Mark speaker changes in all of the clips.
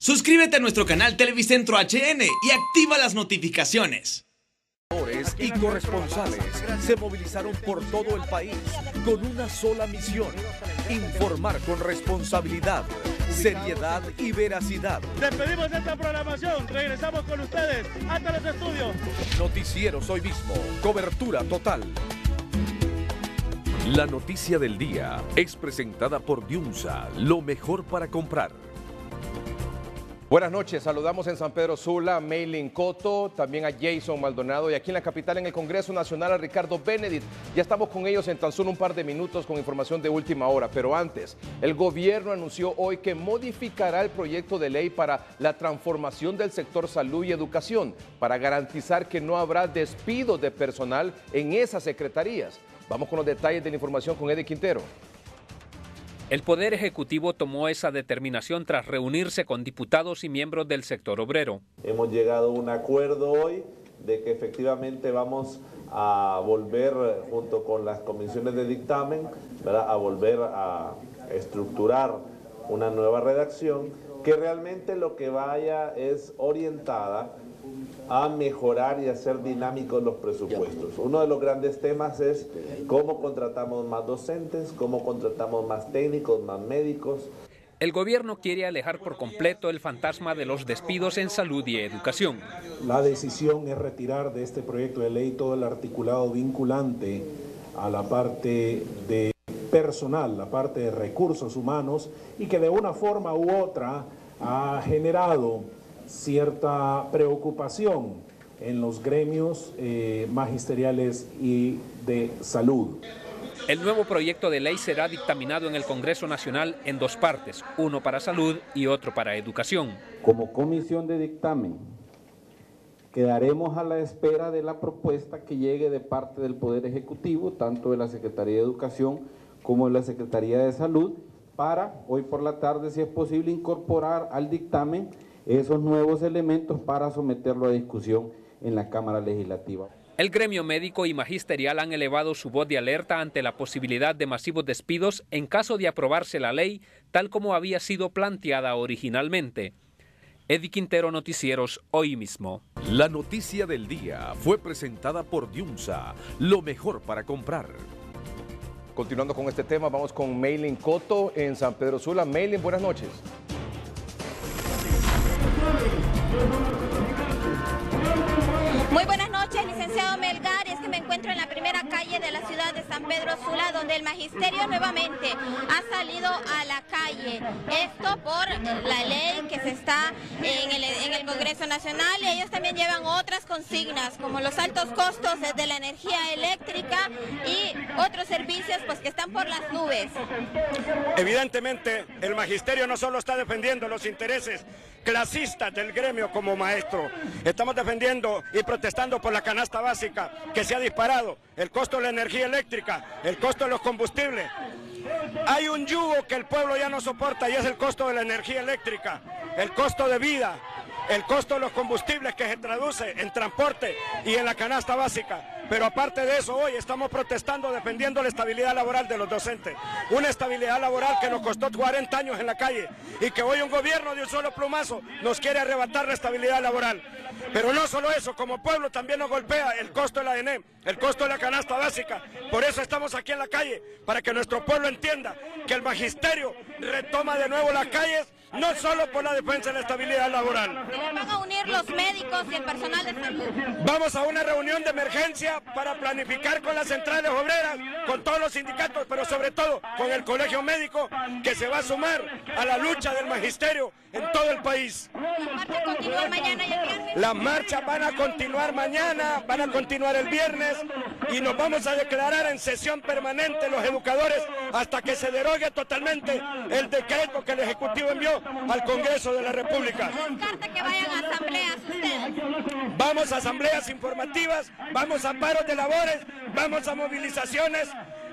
Speaker 1: Suscríbete a nuestro canal Televicentro HN y activa las notificaciones.
Speaker 2: Y corresponsales se movilizaron por todo el país con una sola misión: informar con responsabilidad, seriedad y veracidad.
Speaker 3: Despedimos esta programación, regresamos con ustedes hasta los estudios.
Speaker 2: Noticieros hoy mismo, cobertura total. La noticia del día es presentada por Diunsa, lo mejor para comprar.
Speaker 4: Buenas noches, saludamos en San Pedro Sula a Maylin Coto, también a Jason Maldonado y aquí en la capital en el Congreso Nacional a Ricardo Benedict. Ya estamos con ellos en tan solo un par de minutos con información de última hora, pero antes, el gobierno anunció hoy que modificará el proyecto de ley para la transformación del sector salud y educación para garantizar que no habrá despidos de personal en esas secretarías. Vamos con los detalles de la información con Eddie Quintero.
Speaker 5: El Poder Ejecutivo tomó esa determinación tras reunirse con diputados y miembros del sector obrero.
Speaker 6: Hemos llegado a un acuerdo hoy de que efectivamente vamos a volver, junto con las comisiones de dictamen, ¿verdad?, a volver a estructurar una nueva redacción que realmente lo que vaya es orientada a mejorar y a hacer dinámicos los presupuestos. Uno de los grandes temas es cómo contratamos más docentes, cómo contratamos más técnicos, más médicos.
Speaker 5: El gobierno quiere alejar por completo el fantasma de los despidos en salud y educación.
Speaker 7: La decisión es retirar de este proyecto de ley todo el articulado vinculante a la parte de personal, la parte de recursos humanos, y que de una forma u otra ha generado cierta preocupación en los gremios magisteriales y de salud.
Speaker 5: El nuevo proyecto de ley será dictaminado en el Congreso Nacional en dos partes, uno para salud y otro para educación.
Speaker 8: Como comisión de dictamen, quedaremos a la espera de la propuesta que llegue de parte del Poder Ejecutivo, tanto de la Secretaría de Educación como de la Secretaría de Salud, para hoy por la tarde, si es posible, incorporar al dictamen esos nuevos elementos para someterlo a discusión en la Cámara Legislativa.
Speaker 5: El gremio médico y magisterial han elevado su voz de alerta ante la posibilidad de masivos despidos en caso de aprobarse la ley tal como había sido planteada originalmente. Eddie Quintero, Noticieros, hoy mismo.
Speaker 2: La noticia del día fue presentada por Diunsa, lo mejor para comprar.
Speaker 4: Continuando con este tema, vamos con Maylin Coto en San Pedro Sula. Maylin, buenas noches.
Speaker 9: Muy buenas noches, licenciado Melgar. Es que me encuentro en la primera calle de la ciudad de San Pedro Sula, donde el magisterio nuevamente ha salido a la calle. Esto por la ley que se está en el Congreso Nacional, y ellos también llevan otras consignas, como los altos costos de la energía eléctrica y otros servicios pues que están por las nubes.
Speaker 3: Evidentemente, el magisterio no solo está defendiendo los intereses clasistas del gremio como maestro, estamos defendiendo y protestando por la canasta básica que se ha disparado, el costo de la energía eléctrica, el costo de los combustibles. Hay un yugo que el pueblo ya no soporta y es el costo de la energía eléctrica, el costo de vida, el costo de los combustibles que se traduce en transporte y en la canasta básica. Pero aparte de eso, hoy estamos protestando defendiendo la estabilidad laboral de los docentes. Una estabilidad laboral que nos costó 40 años en la calle y que hoy un gobierno de un solo plumazo nos quiere arrebatar la estabilidad laboral. Pero no solo eso, como pueblo también nos golpea el costo de la ENEM, el costo de la canasta básica. Por eso estamos aquí en la calle, para que nuestro pueblo entienda que el magisterio retoma de nuevo las calles, no solo por la defensa de la estabilidad laboral.
Speaker 9: ¿Van a unir los médicos y el personal de salud?
Speaker 3: Vamos a una reunión de emergencia para planificar con las centrales obreras, con todos los sindicatos, pero sobre todo con el colegio médico, que se va a sumar a la lucha del magisterio en todo el país.
Speaker 9: ¿Las marchas continúan mañana y el viernes?
Speaker 3: Las marchas van a continuar mañana, van a continuar el viernes y nos vamos a declarar en sesión permanente los educadores hasta que se derogue totalmente el decreto que el Ejecutivo envió al Congreso de la República.
Speaker 9: ¿Descarta que vayan a asambleas ustedes?
Speaker 3: Vamos a asambleas informativas, vamos a paros de labores, vamos a movilizaciones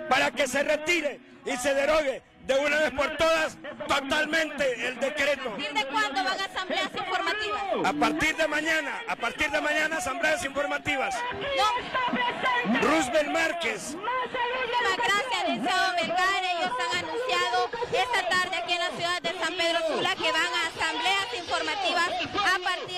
Speaker 3: para que se retire y se derogue de una vez por todas totalmente el decreto.
Speaker 9: ¿A partir de cuándo van a asambleas informativas?
Speaker 3: A partir de mañana asambleas informativas.
Speaker 9: No.
Speaker 3: Roosevelt Márquez.
Speaker 9: Muchísimas gracias, licenciado Melgar. Ellos han anunciado esta tarde aquí en la ciudad de San Pedro Sula que van a asambleas informativas.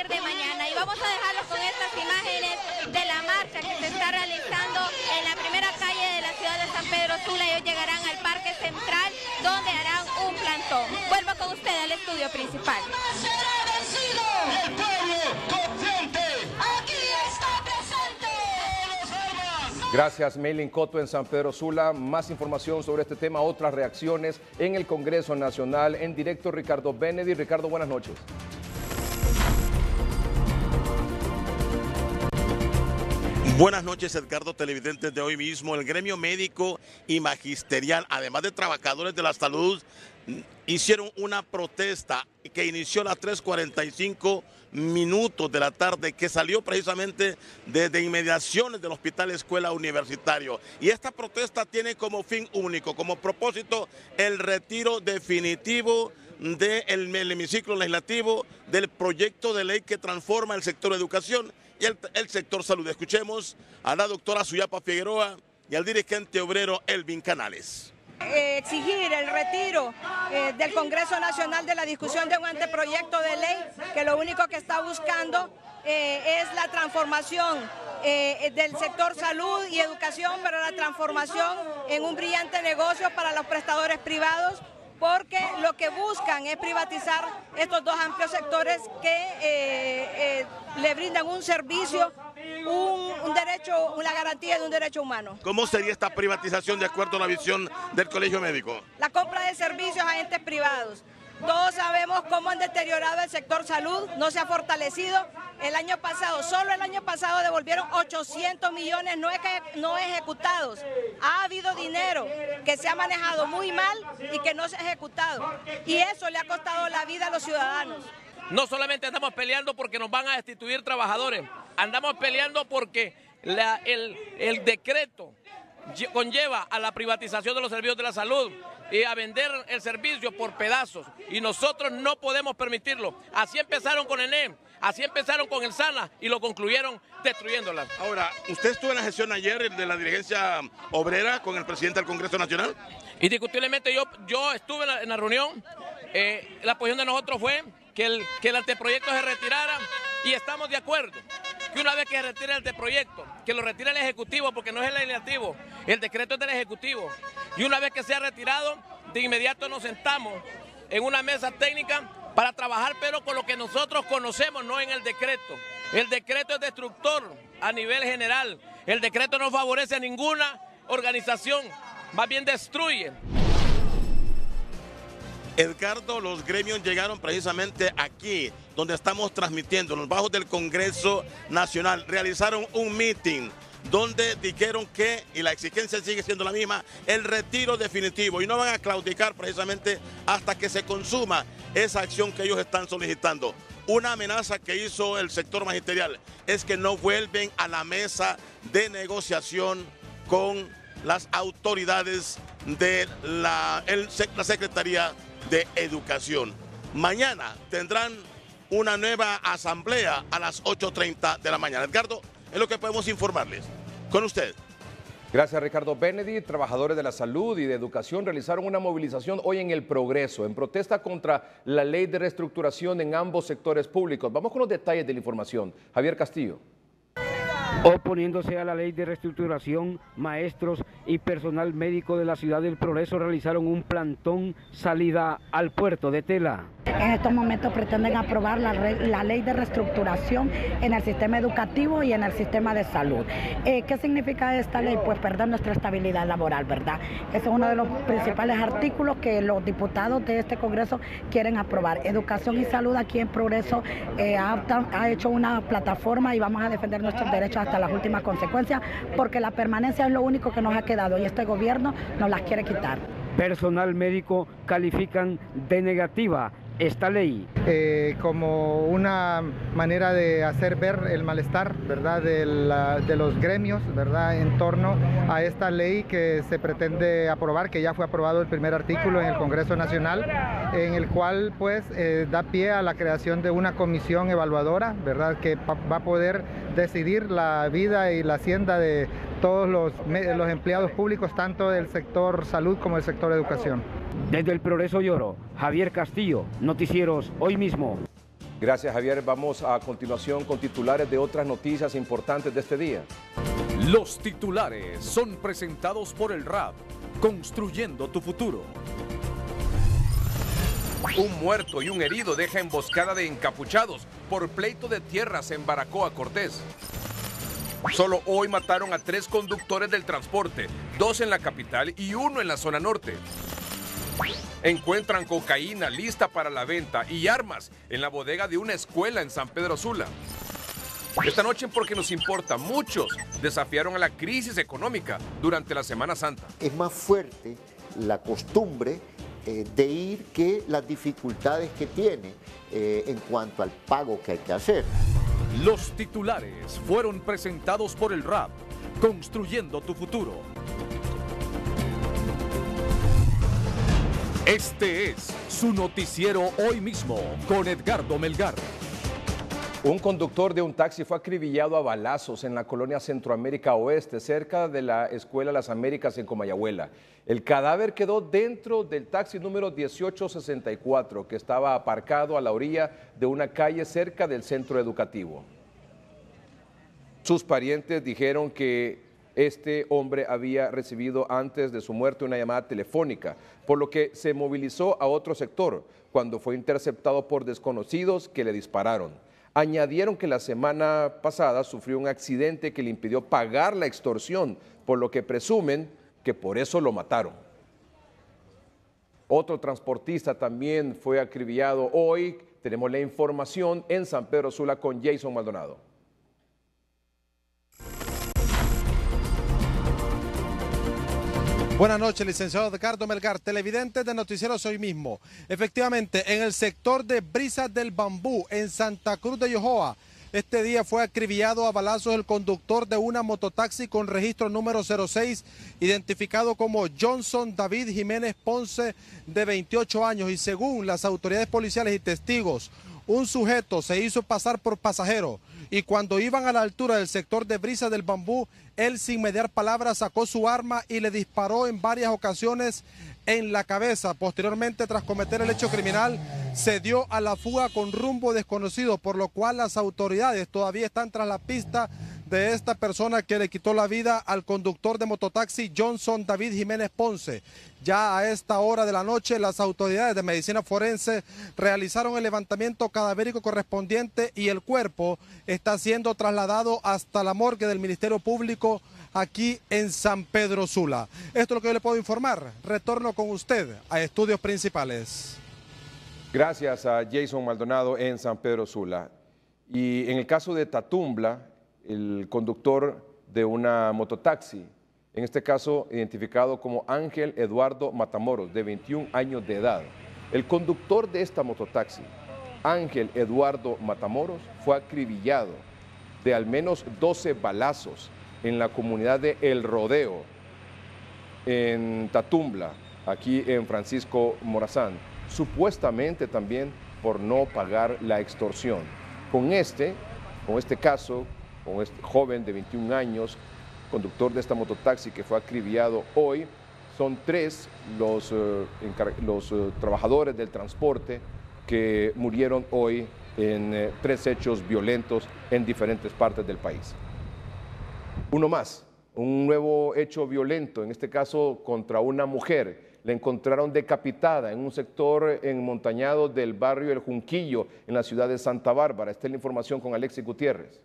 Speaker 9: partir de mañana. Y vamos a dejarlos con estas imágenes de la marcha que se está realizando en la primera calle de la ciudad de San Pedro Sula. Ellos llegarán al Parque Central, donde harán un plantón. Vuelvo con usted al estudio principal.
Speaker 10: El pueblo consciente aquí está presente.
Speaker 4: Gracias, Maylin Coto en San Pedro Sula. Más información sobre este tema, otras reacciones en el Congreso Nacional. En directo, Ricardo Benedict. Ricardo, buenas noches.
Speaker 11: Buenas noches, Edgardo, televidentes de hoy mismo. El gremio médico y magisterial, además de trabajadores de la salud, hicieron una protesta que inició a las 3:45 minutos de la tarde, que salió precisamente desde inmediaciones del Hospital Escuela Universitario. Y esta protesta tiene como fin único, como propósito, el retiro definitivo del hemiciclo legislativo del proyecto de ley que transforma el sector educación y el sector salud. Escuchemos a la doctora Suyapa Figueroa y al dirigente obrero Elvin Canales.
Speaker 12: Exigir el retiro del Congreso Nacional de la discusión de un anteproyecto de ley que lo único que está buscando es la transformación del sector salud y educación, pero la transformación en un brillante negocio para los prestadores privados, porque lo que buscan es privatizar estos dos amplios sectores que le brindan un servicio, un derecho, una garantía de un derecho humano.
Speaker 11: ¿Cómo sería esta privatización de acuerdo a la visión del Colegio Médico?
Speaker 12: La compra de servicios a entes privados. Todos sabemos cómo han deteriorado el sector salud, no se ha fortalecido. El año pasado, solo el año pasado devolvieron 800 millones no ejecutados. Ha habido dinero que se ha manejado muy mal y que no se ha ejecutado. Y eso le ha costado la vida a los ciudadanos.
Speaker 13: No solamente andamos peleando porque nos van a destituir trabajadores, andamos peleando porque el decreto conlleva a la privatización de los servicios de la salud y a vender el servicio por pedazos, y nosotros no podemos permitirlo. Así empezaron con ENE, así empezaron con el SANA y lo concluyeron destruyéndolas.
Speaker 11: Ahora, ¿usted estuvo en la sesión ayer de la dirigencia obrera con el presidente del Congreso Nacional?
Speaker 13: Indiscutiblemente yo estuve en la reunión. La posición de nosotros fue que el anteproyecto se retirara, y estamos de acuerdo que una vez que se retire el anteproyecto, que lo retire el Ejecutivo, porque no es el legislativo, el decreto es del Ejecutivo, y una vez que sea retirado, de inmediato nos sentamos en una mesa técnica para trabajar, pero con lo que nosotros conocemos, no en el decreto. El decreto es destructor a nivel general, el decreto no favorece a ninguna organización, más bien destruye.
Speaker 11: Edgardo, los gremios llegaron precisamente aquí, donde estamos transmitiendo, en los bajos del Congreso Nacional. Realizaron un meeting donde dijeron que, y la exigencia sigue siendo la misma, el retiro definitivo, y no van a claudicar precisamente hasta que se consuma esa acción que ellos están solicitando. Una amenaza que hizo el sector magisterial es que no vuelven a la mesa de negociación con las autoridades de la Secretaría de Educación. Mañana tendrán una nueva asamblea a las 8:30 de la mañana. Edgardo, es lo que podemos informarles. Con usted.
Speaker 4: Gracias, Ricardo Benedict. Trabajadores de la salud y de educación realizaron una movilización hoy en El Progreso en protesta contra la ley de reestructuración en ambos sectores públicos. Vamos con los detalles de la información. Javier Castillo.
Speaker 14: Oponiéndose a la ley de reestructuración, maestros y personal médico de la ciudad del Progreso realizaron un plantón salida al puerto de Tela.
Speaker 15: En estos momentos pretenden aprobar la ley de reestructuración en el sistema educativo y en el sistema de salud. ¿Qué significa esta ley? Pues perder nuestra estabilidad laboral, ¿verdad? Ese es uno de los principales artículos que los diputados de este Congreso quieren aprobar. Educación y salud aquí en Progreso ha hecho una plataforma y vamos a defender nuestros derechos hasta las últimas consecuencias, porque la permanencia es lo único que nos ha quedado y este gobierno nos las quiere quitar.
Speaker 14: Personal médico califican de negativa esta ley.
Speaker 16: Como una manera de hacer ver el malestar, ¿verdad?, de los gremios, ¿verdad?, en torno a esta ley que se pretende aprobar, que ya fue aprobado el primer artículo en el Congreso Nacional, en el cual pues da pie a la creación de una comisión evaluadora, ¿verdad?, que va a poder decidir la vida y la hacienda de todos los empleados públicos, tanto del sector salud como del sector educación.
Speaker 14: Desde El Progreso Lloro, Javier Castillo, Noticieros Hoy Mismo.
Speaker 4: Gracias, Javier. Vamos a continuación con titulares de otras noticias importantes de este día.
Speaker 2: Los titulares son presentados por el RAP, construyendo tu futuro.
Speaker 4: Un muerto y un herido deja emboscada de encapuchados por pleito de tierras en Baracoa, Cortés. Solo hoy mataron a 3 conductores del transporte, 2 en la capital y 1 en la zona norte. Encuentran cocaína lista para la venta y armas en la bodega de una escuela en San Pedro Sula. Esta noche, porque nos importa, muchos desafiaron a la crisis económica durante la Semana Santa.
Speaker 17: Es más fuerte la costumbre de ir que las dificultades que tiene en cuanto al pago que hay que hacer.
Speaker 2: Los titulares fueron presentados por el RAP, construyendo tu futuro. Este es su noticiero hoy mismo con Edgardo Melgar.
Speaker 4: Un conductor de un taxi fue acribillado a balazos en la colonia Centroamérica Oeste, cerca de la Escuela Las Américas en Comayagüela. El cadáver quedó dentro del taxi número 1864, que estaba aparcado a la orilla de una calle cerca del centro educativo. Sus parientes dijeron que este hombre había recibido antes de su muerte una llamada telefónica, por lo que se movilizó a otro sector cuando fue interceptado por desconocidos que le dispararon. Añadieron que la semana pasada sufrió un accidente que le impidió pagar la extorsión, por lo que presumen que por eso lo mataron. Otro transportista también fue acribillado hoy. Tenemos la información en San Pedro Sula con Jason Maldonado.
Speaker 18: Buenas noches, licenciado Edgardo Melgar, televidentes de Noticieros Hoy Mismo. Efectivamente, en el sector de Brisas del Bambú, en Santa Cruz de Yojoa, este día fue acribillado a balazos el conductor de una mototaxi con registro número 06, identificado como Johnson David Jiménez Ponce, de 28 años. Y según las autoridades policiales y testigos, un sujeto se hizo pasar por pasajero y cuando iban a la altura del sector de Brisas del Bambú, él sin mediar palabras sacó su arma y le disparó en varias ocasiones en la cabeza. Posteriormente, tras cometer el hecho criminal, se dio a la fuga con rumbo desconocido, por lo cual las autoridades todavía están tras la pista de esta persona que le quitó la vida al conductor de mototaxi Johnson David Jiménez Ponce. Ya a esta hora de la noche, las autoridades de medicina forense realizaron el levantamiento cadavérico correspondiente y el cuerpo está siendo trasladado hasta la morgue del Ministerio Público aquí en San Pedro Sula. Esto es lo que yo le puedo informar. Retorno con usted a Estudios Principales.
Speaker 4: Gracias a Jason Maldonado en San Pedro Sula. Y en el caso de Tatumbla, el conductor de una mototaxi, en este caso identificado como Ángel Eduardo Matamoros, de 21 años de edad. El conductor de esta mototaxi, Ángel Eduardo Matamoros, fue acribillado de al menos 12 balazos en la comunidad de El Rodeo, en Tatumbla, aquí en Francisco Morazán, supuestamente también por no pagar la extorsión. Con este caso, con este joven de 21 años, conductor de esta mototaxi que fue acribillado hoy, son 3 los trabajadores del transporte que murieron hoy en 3 hechos violentos en diferentes partes del país. Uno más, un nuevo hecho violento, en este caso contra una mujer. La encontraron decapitada en un sector enmontañado del barrio El Junquillo, en la ciudad de Santa Bárbara. Esta es la información con Alexis Gutiérrez.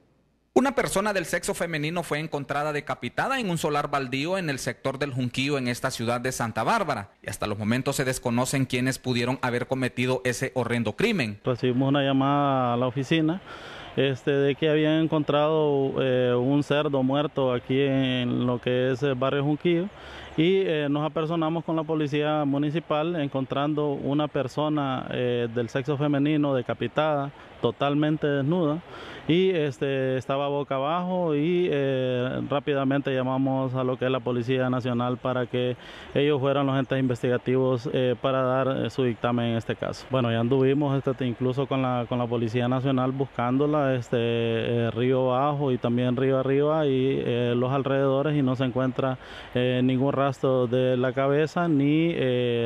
Speaker 19: Una persona del sexo femenino fue encontrada decapitada en un solar baldío en el sector del Junquillo en esta ciudad de Santa Bárbara. Y hasta los momentos se desconocen quiénes pudieron haber cometido ese horrendo crimen.
Speaker 20: Recibimos una llamada a la oficina de que habían encontrado un cerdo muerto aquí en lo que es el barrio Junquillo. Y nos apersonamos con la policía municipal encontrando una persona del sexo femenino decapitada, totalmente desnuda, y estaba boca abajo y rápidamente llamamos a lo que es la Policía Nacional para que ellos fueran los entes investigativos para dar su dictamen en este caso. Bueno, ya anduvimos incluso con la Policía Nacional buscándola río abajo y también río arriba y los alrededores, y no se encuentra ningún rastro rastros de la cabeza ni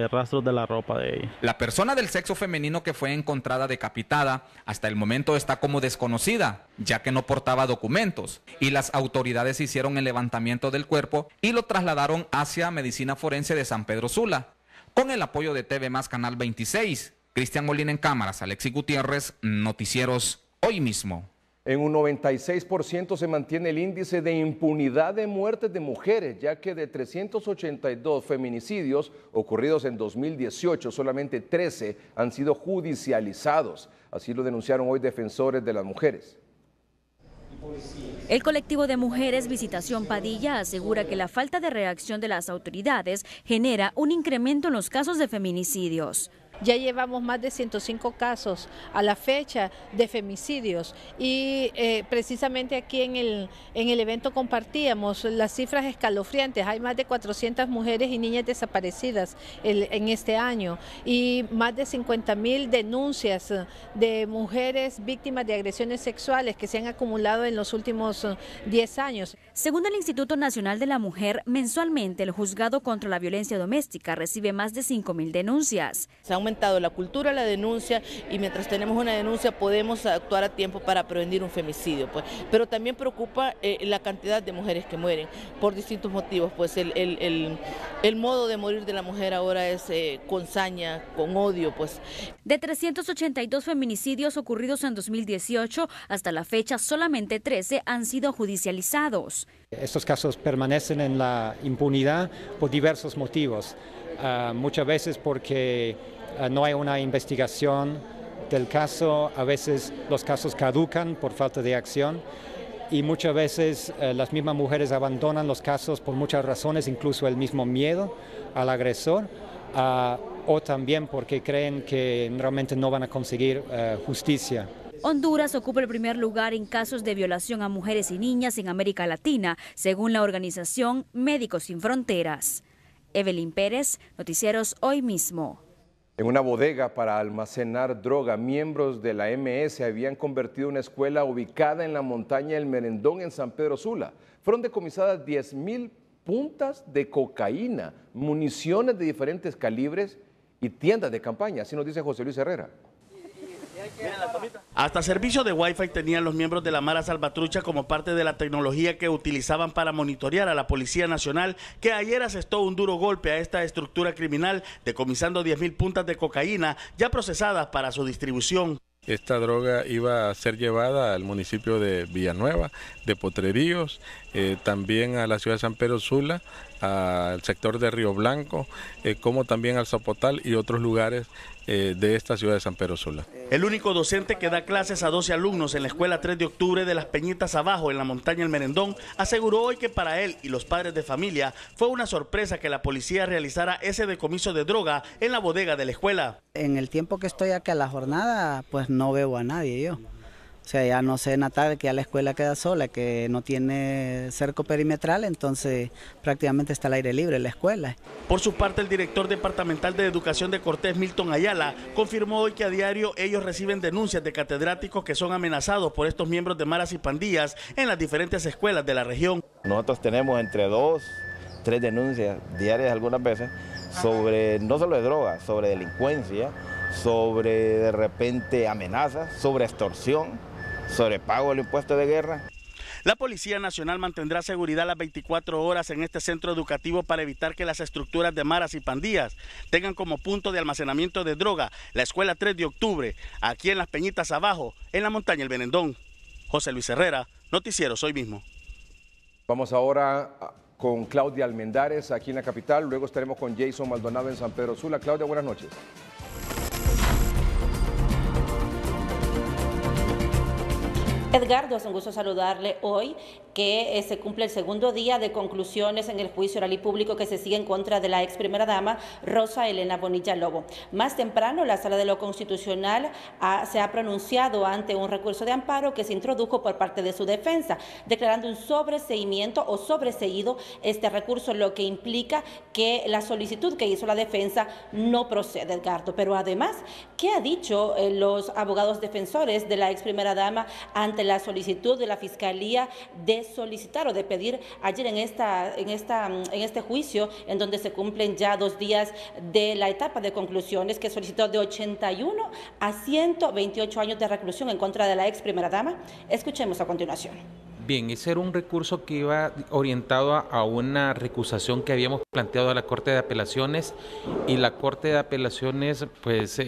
Speaker 20: rastros de la ropa de ella.
Speaker 19: La persona del sexo femenino que fue encontrada decapitada hasta el momento está como desconocida, ya que no portaba documentos, y las autoridades hicieron el levantamiento del cuerpo y lo trasladaron hacia Medicina Forense de San Pedro Sula, con el apoyo de TV Más Canal 26. Cristian Molina en cámaras, Alexis Gutiérrez, Noticieros Hoy Mismo.
Speaker 4: En un 96% se mantiene el índice de impunidad de muertes de mujeres, ya que de 382 feminicidios ocurridos en 2018, solamente 13 han sido judicializados. Así lo denunciaron hoy defensores de las mujeres.
Speaker 21: El colectivo de mujeres Visitación Padilla asegura que la falta de reacción de las autoridades genera un incremento en los casos de feminicidios.
Speaker 22: Ya llevamos más de 105 casos a la fecha de femicidios y precisamente aquí en el evento compartíamos las cifras escalofriantes. Hay más de 400 mujeres y niñas desaparecidas en este año y más de 50.000 denuncias de mujeres víctimas de agresiones sexuales que se han acumulado en los últimos 10 años.
Speaker 21: Según el Instituto Nacional de la Mujer, mensualmente el Juzgado contra la Violencia Doméstica recibe más de 5.000 denuncias.
Speaker 23: Se ha aumentado la cultura de la denuncia y mientras tenemos una denuncia podemos actuar a tiempo para prevenir un femicidio. Pues. Pero también preocupa la cantidad de mujeres que mueren por distintos motivos. Pues el modo de morir de la mujer ahora es con saña, con odio. Pues.
Speaker 21: De 382 feminicidios ocurridos en 2018, hasta la fecha solamente 13 han sido judicializados.
Speaker 24: Estos casos permanecen en la impunidad por diversos motivos. Muchas veces porque no hay una investigación del caso, a veces los casos caducan por falta de acción y muchas veces las mismas mujeres abandonan los casos por muchas razones, incluso el mismo miedo al agresor, o también porque creen que realmente no van a conseguir justicia.
Speaker 21: Honduras ocupa el primer lugar en casos de violación a mujeres y niñas en América Latina, según la organización Médicos Sin Fronteras. Evelyn Pérez, Noticieros Hoy Mismo.
Speaker 4: En una bodega para almacenar droga, miembros de la MS habían convertido una escuela ubicada en la montaña del Merendón en San Pedro Sula. Fueron decomisadas 10.000 puntas de cocaína, municiones de diferentes calibres y tiendas de campaña, así nos dice José Luis Herrera.
Speaker 25: Hasta servicio de Wi-Fi tenían los miembros de la Mara Salvatrucha como parte de la tecnología que utilizaban para monitorear a la Policía Nacional, que ayer asestó un duro golpe a esta estructura criminal, decomisando 10.000 puntas de cocaína ya procesadas para su distribución.
Speaker 26: Esta droga iba a ser llevada al municipio de Villanueva, de Potreríos, también a la ciudad de San Pedro Sula, al sector de Río Blanco, como también al Zapotal y otros lugares de esta ciudad de San Pedro Sula.
Speaker 25: El único docente que da clases a 12 alumnos en la escuela 3 de octubre de Las Peñitas Abajo, en la montaña del Merendón, aseguró hoy que para él y los padres de familia fue una sorpresa que la policía realizara ese decomiso de droga en la bodega de la escuela.
Speaker 27: En el tiempo que estoy acá a la jornada, pues no veo a nadie yo. O sea, ya no sé en la tarde que ya la escuela queda sola, que no tiene cerco perimetral, entonces prácticamente está al aire libre la escuela.
Speaker 25: Por su parte, el director departamental de Educación de Cortés, Milton Ayala, confirmó hoy que a diario ellos reciben denuncias de catedráticos que son amenazados por estos miembros de maras y pandillas en las diferentes escuelas de la región.
Speaker 28: Nosotros tenemos entre 2, 3 denuncias diarias algunas veces sobre no solo de drogas, sobre delincuencia, sobre de repente amenazas, sobre extorsión, sobre pago del impuesto de guerra.
Speaker 25: La Policía Nacional mantendrá seguridad las 24 horas en este centro educativo para evitar que las estructuras de maras y pandillas tengan como punto de almacenamiento de droga la escuela 3 de octubre, aquí en Las Peñitas Abajo, en la montaña del Merendón. José Luis Herrera, Noticieros Hoy Mismo.
Speaker 4: Vamos ahora con Claudia Almendares aquí en la capital, luego estaremos con Jason Maldonado en San Pedro Sula. Claudia, buenas noches.
Speaker 29: Edgardo, es un gusto saludarle hoy que se cumple el segundo día de conclusiones en el juicio oral y público que se sigue en contra de la ex primera dama Rosa Elena Bonilla Lobo. Más temprano, la Sala de lo Constitucional se ha pronunciado ante un recurso de amparo que se introdujo por parte de su defensa, declarando un sobreseimiento o sobreseído este recurso, lo que implica que la solicitud que hizo la defensa no procede, Edgardo. Pero además, ¿qué ha dicho los abogados defensores de la ex primera dama ante la solicitud de la Fiscalía de de solicitar o de pedir ayer en este juicio, en donde se cumplen ya 2 días de la etapa de conclusiones, que solicitó de 81 a 128 años de reclusión en contra de la ex primera dama. Escuchemos a continuación.
Speaker 1: Bien, ese era un recurso que iba orientado a una recusación que habíamos planteado a la Corte de Apelaciones, y la Corte de Apelaciones pues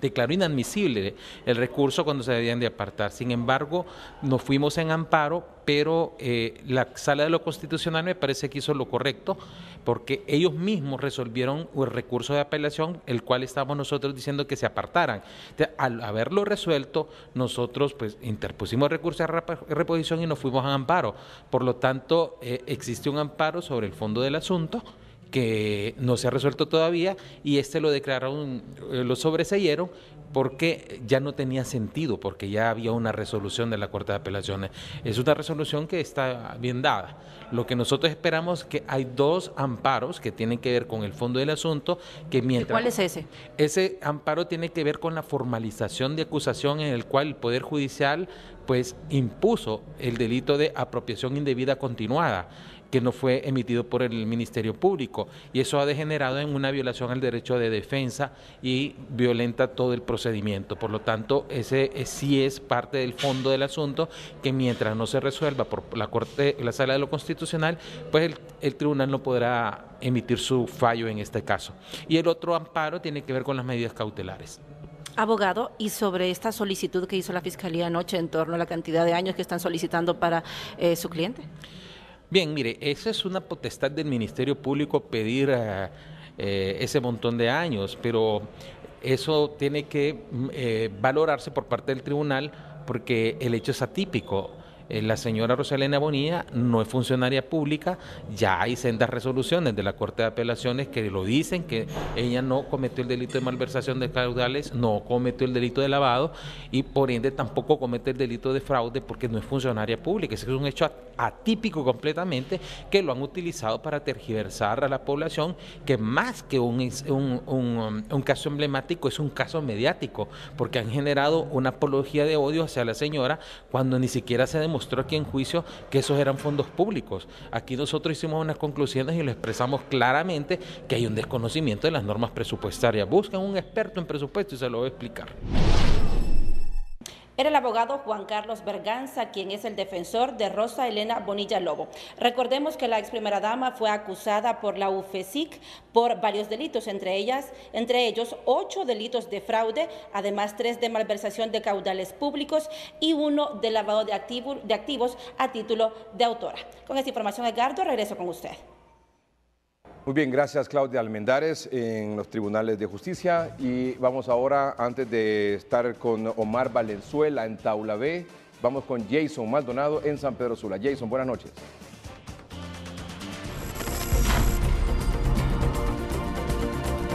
Speaker 1: declaró inadmisible el recurso cuando se debían de apartar. Sin embargo, nos fuimos en amparo, pero la Sala de lo Constitucional me parece que hizo lo correcto, porque ellos mismos resolvieron el recurso de apelación, el cual estábamos nosotros diciendo que se apartaran. Entonces, al haberlo resuelto, nosotros pues interpusimos recurso de reposición y nos fuimos a amparo. Por lo tanto, existe un amparo sobre el fondo del asunto que no se ha resuelto todavía, y lo declararon, lo sobreseyeron, porque ya no tenía sentido, porque ya había una resolución de la Corte de Apelaciones. Es una resolución que está bien dada. Lo que nosotros esperamos es que hay 2 amparos que tienen que ver con el fondo del asunto, que mientras...
Speaker 29: ¿Cuál es ese?
Speaker 1: Ese amparo tiene que ver con la formalización de acusación, en el cual el Poder Judicial pues impuso el delito de apropiación indebida continuada, que no fue emitido por el Ministerio Público, y eso ha degenerado en una violación al derecho de defensa y violenta todo el procedimiento. Por lo tanto, ese sí es parte del fondo del asunto, que mientras no se resuelva por la Sala de lo Constitucional, pues el tribunal no podrá emitir su fallo en este caso. Y el otro amparo tiene que ver con las medidas cautelares.
Speaker 29: Abogado, y sobre esta solicitud que hizo la Fiscalía anoche en torno a la cantidad de años que están solicitando para su cliente.
Speaker 1: Bien, mire, esa es una potestad del Ministerio Público pedir ese montón de años, pero eso tiene que valorarse por parte del tribunal, porque el hecho es atípico. La señora Rosalena Bonilla no es funcionaria pública, ya hay sendas resoluciones de la Corte de Apelaciones que lo dicen, que ella no cometió el delito de malversación de caudales, no cometió el delito de lavado, y por ende tampoco comete el delito de fraude, porque no es funcionaria pública. Ese es un hecho atípico completamente, que lo han utilizado para tergiversar a la población, que más que un caso emblemático es un caso mediático, porque han generado una apología de odio hacia la señora cuando ni siquiera se demostró aquí en juicio que esos eran fondos públicos. Aquí nosotros hicimos unas conclusiones y lo expresamos claramente, que hay un desconocimiento de las normas presupuestarias. Buscan un experto en presupuesto y se lo voy a explicar.
Speaker 29: Era el abogado Juan Carlos Berganza, quien es el defensor de Rosa Elena Bonilla Lobo. Recordemos que la ex primera dama fue acusada por la UFESIC por varios delitos, entre ellos 8 delitos de fraude, además 3 de malversación de caudales públicos y 1 de lavado de activos a título de autora. Con esta información, Edgardo, regreso con usted.
Speaker 4: Muy bien, gracias Claudia Almendares en los tribunales de justicia. Y vamos ahora, antes de estar con Omar Valenzuela en Taula B, vamos con Jason Maldonado en San Pedro Sula. Jason, buenas noches.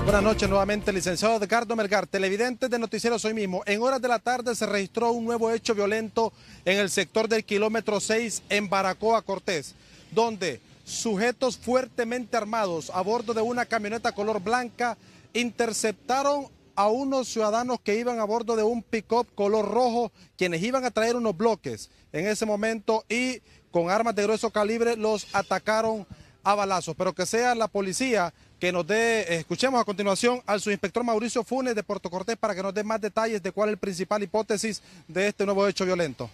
Speaker 18: Buenas noches nuevamente, licenciado Edgardo Melgar, televidentes de Noticieros Hoy Mismo. En horas de la tarde se registró un nuevo hecho violento en el sector del kilómetro 6 en Baracoa, Cortés, donde sujetos fuertemente armados a bordo de una camioneta color blanca interceptaron a unos ciudadanos que iban a bordo de un pick-up color rojo, quienes iban a traer unos bloques en ese momento, y con armas de grueso calibre los atacaron a balazos. Pero que sea la policía que nos dé, escuchemos a continuación al subinspector Mauricio Funes de Puerto Cortés para que nos dé más detalles de cuál es la principal hipótesis de este nuevo hecho violento.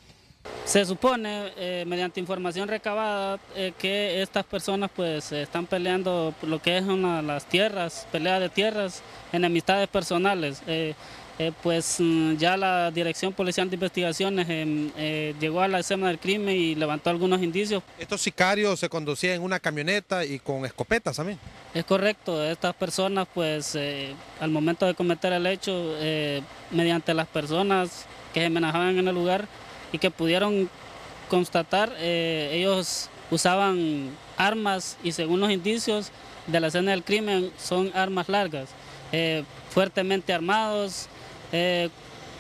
Speaker 3: Se supone, mediante información recabada, que estas personas pues están peleando lo que es las tierras, pelea de tierras, enemistades personales. Pues ya la Dirección Policial de Investigaciones llegó a la escena del crimen y levantó algunos indicios.
Speaker 18: ¿Estos sicarios se conducían en una camioneta y con escopetas también?
Speaker 3: Es correcto, estas personas pues al momento de cometer el hecho, mediante las personas que se amenazaban en el lugar y que pudieron constatar, ellos usaban armas y según los indicios de la escena del crimen son armas largas, fuertemente armados,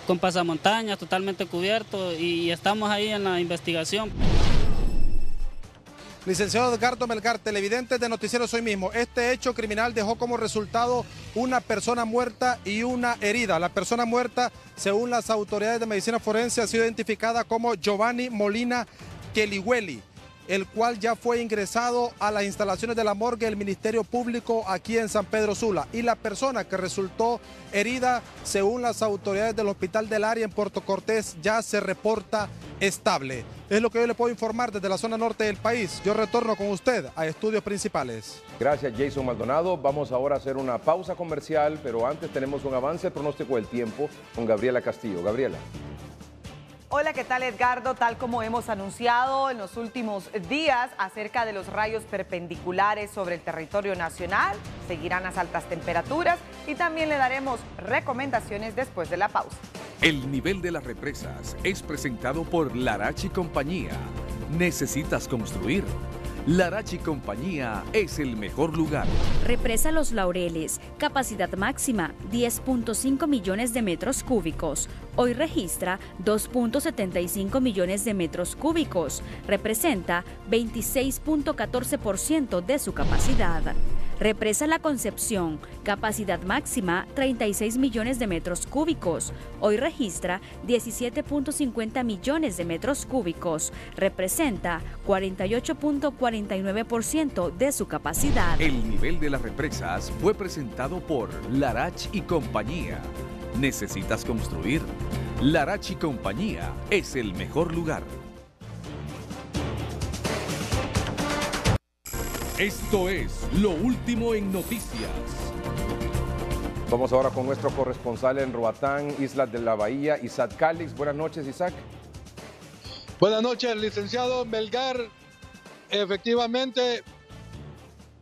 Speaker 3: con pasamontañas, totalmente cubiertos, y estamos ahí en la investigación.
Speaker 18: Licenciado Edgardo Melgar, televidente de Noticieros Hoy Mismo. Este hecho criminal dejó como resultado una persona muerta y una herida. La persona muerta, según las autoridades de medicina forense, ha sido identificada como Giovanni Molina Kelihueli, el cual ya fue ingresado a las instalaciones de la morgue del Ministerio Público aquí en San Pedro Sula. Y la persona que resultó herida, según las autoridades del Hospital del Área en Puerto Cortés, ya se reporta estable. Es lo que yo le puedo informar desde la zona norte del país. Yo retorno con usted a Estudios Principales.
Speaker 4: Gracias, Jason Maldonado. Vamos ahora a hacer una pausa comercial, pero antes tenemos un avance del pronóstico del tiempo con Gabriela Castillo. Gabriela.
Speaker 5: Hola, ¿qué tal, Edgardo? Tal como hemos anunciado en los últimos días acerca de los rayos perpendiculares sobre el territorio nacional, seguirán las altas temperaturas y también le daremos recomendaciones después de la pausa.
Speaker 2: El nivel de las represas es presentado por Larach y Compañía. ¿Necesitas construir? Larach y Compañía es el mejor lugar.
Speaker 21: Represa Los Laureles, capacidad máxima 10.5 millones de metros cúbicos. Hoy registra 2.75 millones de metros cúbicos. Representa 26.14% de su capacidad. Represa La Concepción, capacidad máxima 36 millones de metros cúbicos. Hoy registra 17.50 millones de metros cúbicos. Representa 48.49% de su capacidad.
Speaker 2: El nivel de las represas fue presentado por Larach y Compañía. ¿Necesitas construir? Larach y Compañía es el mejor lugar. Esto es Lo Último en Noticias.
Speaker 4: Vamos ahora con nuestro corresponsal en Roatán, Islas de la Bahía, Isaac Calix. Buenas noches, Isaac.
Speaker 6: Buenas noches, licenciado Melgar. Efectivamente,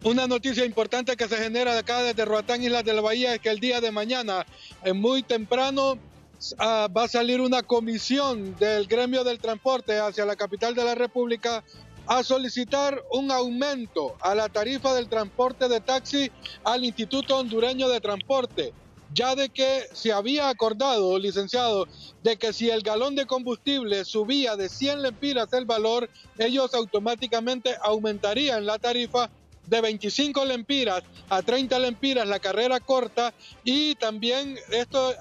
Speaker 6: una noticia importante que se genera de acá desde Roatán, Islas de la Bahía, es que el día de mañana, muy temprano, va a salir una comisión del gremio del transporte hacia la capital de la República a solicitar un aumento a la tarifa del transporte de taxi al Instituto Hondureño de Transporte, ya de que se había acordado, licenciado, de que si el galón de combustible subía de 100 lempiras el valor, ellos automáticamente aumentarían la tarifa de 25 lempiras a 30 lempiras la carrera corta, y también esto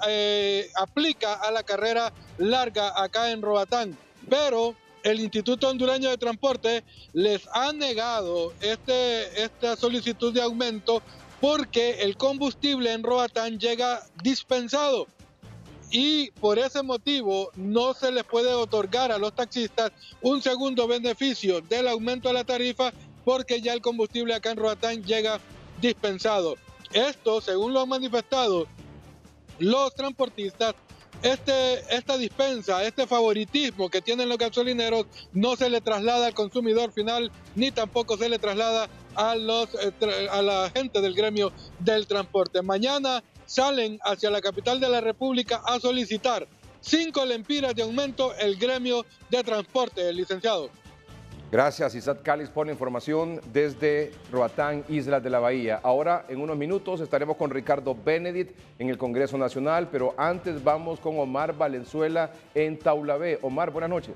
Speaker 6: aplica a la carrera larga acá en Roatán. Pero el Instituto Hondureño de Transporte les ha negado esta solicitud de aumento porque el combustible en Roatán llega dispensado y por ese motivo no se les puede otorgar a los taxistas un segundo beneficio del aumento de la tarifa porque ya el combustible acá en Roatán llega dispensado. Esto, según lo han manifestado los transportistas, esta dispensa, este favoritismo que tienen los gasolineros no se le traslada al consumidor final ni tampoco se le traslada a la gente del gremio del transporte. Mañana salen hacia la capital de la República a solicitar 5 lempiras de aumento el gremio de transporte, licenciado.
Speaker 4: Gracias, Isaac Calix, por la información desde Roatán, Islas de la Bahía. Ahora, en unos minutos, estaremos con Ricardo Benedict en el Congreso Nacional, pero antes vamos con Omar Valenzuela en Taulabé. Omar, buenas noches.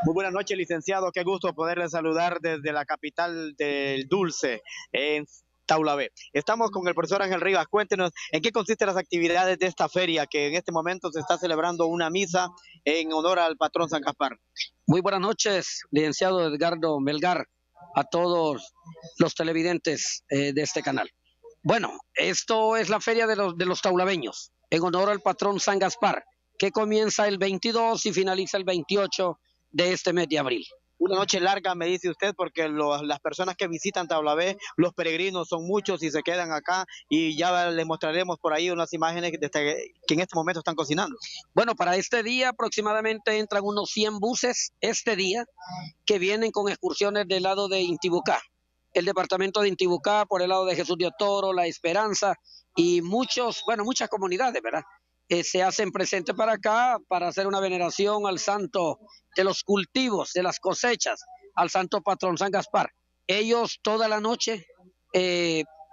Speaker 7: Muy buenas noches, licenciado. Qué gusto poderle saludar desde la capital del dulce, en Taulabé. Estamos con el profesor Ángel Rivas. Cuéntenos en qué consisten las actividades de esta feria, que en este momento se está celebrando una misa en honor al patrón San Gaspar.
Speaker 8: Muy buenas noches, licenciado Edgardo Melgar, a todos los televidentes de este canal. Bueno, esto es la feria de los taulabeños, en honor al patrón San Gaspar, que comienza el 22 y finaliza el 28 de este mes de abril.
Speaker 7: Una noche larga, me dice usted, porque las personas que visitan Taulabé, los peregrinos son muchos y se quedan acá, y ya les mostraremos por ahí unas imágenes que en este momento están cocinando.
Speaker 8: Bueno, para este día aproximadamente entran unos 100 buses este día que vienen con excursiones del lado de Intibucá, el departamento de Intibucá, por el lado de Jesús de Otoro, La Esperanza y muchas comunidades, ¿verdad? Se hacen presentes para acá para hacer una veneración al santo de los cultivos, de las cosechas, al santo patrón San Gaspar. Ellos toda la noche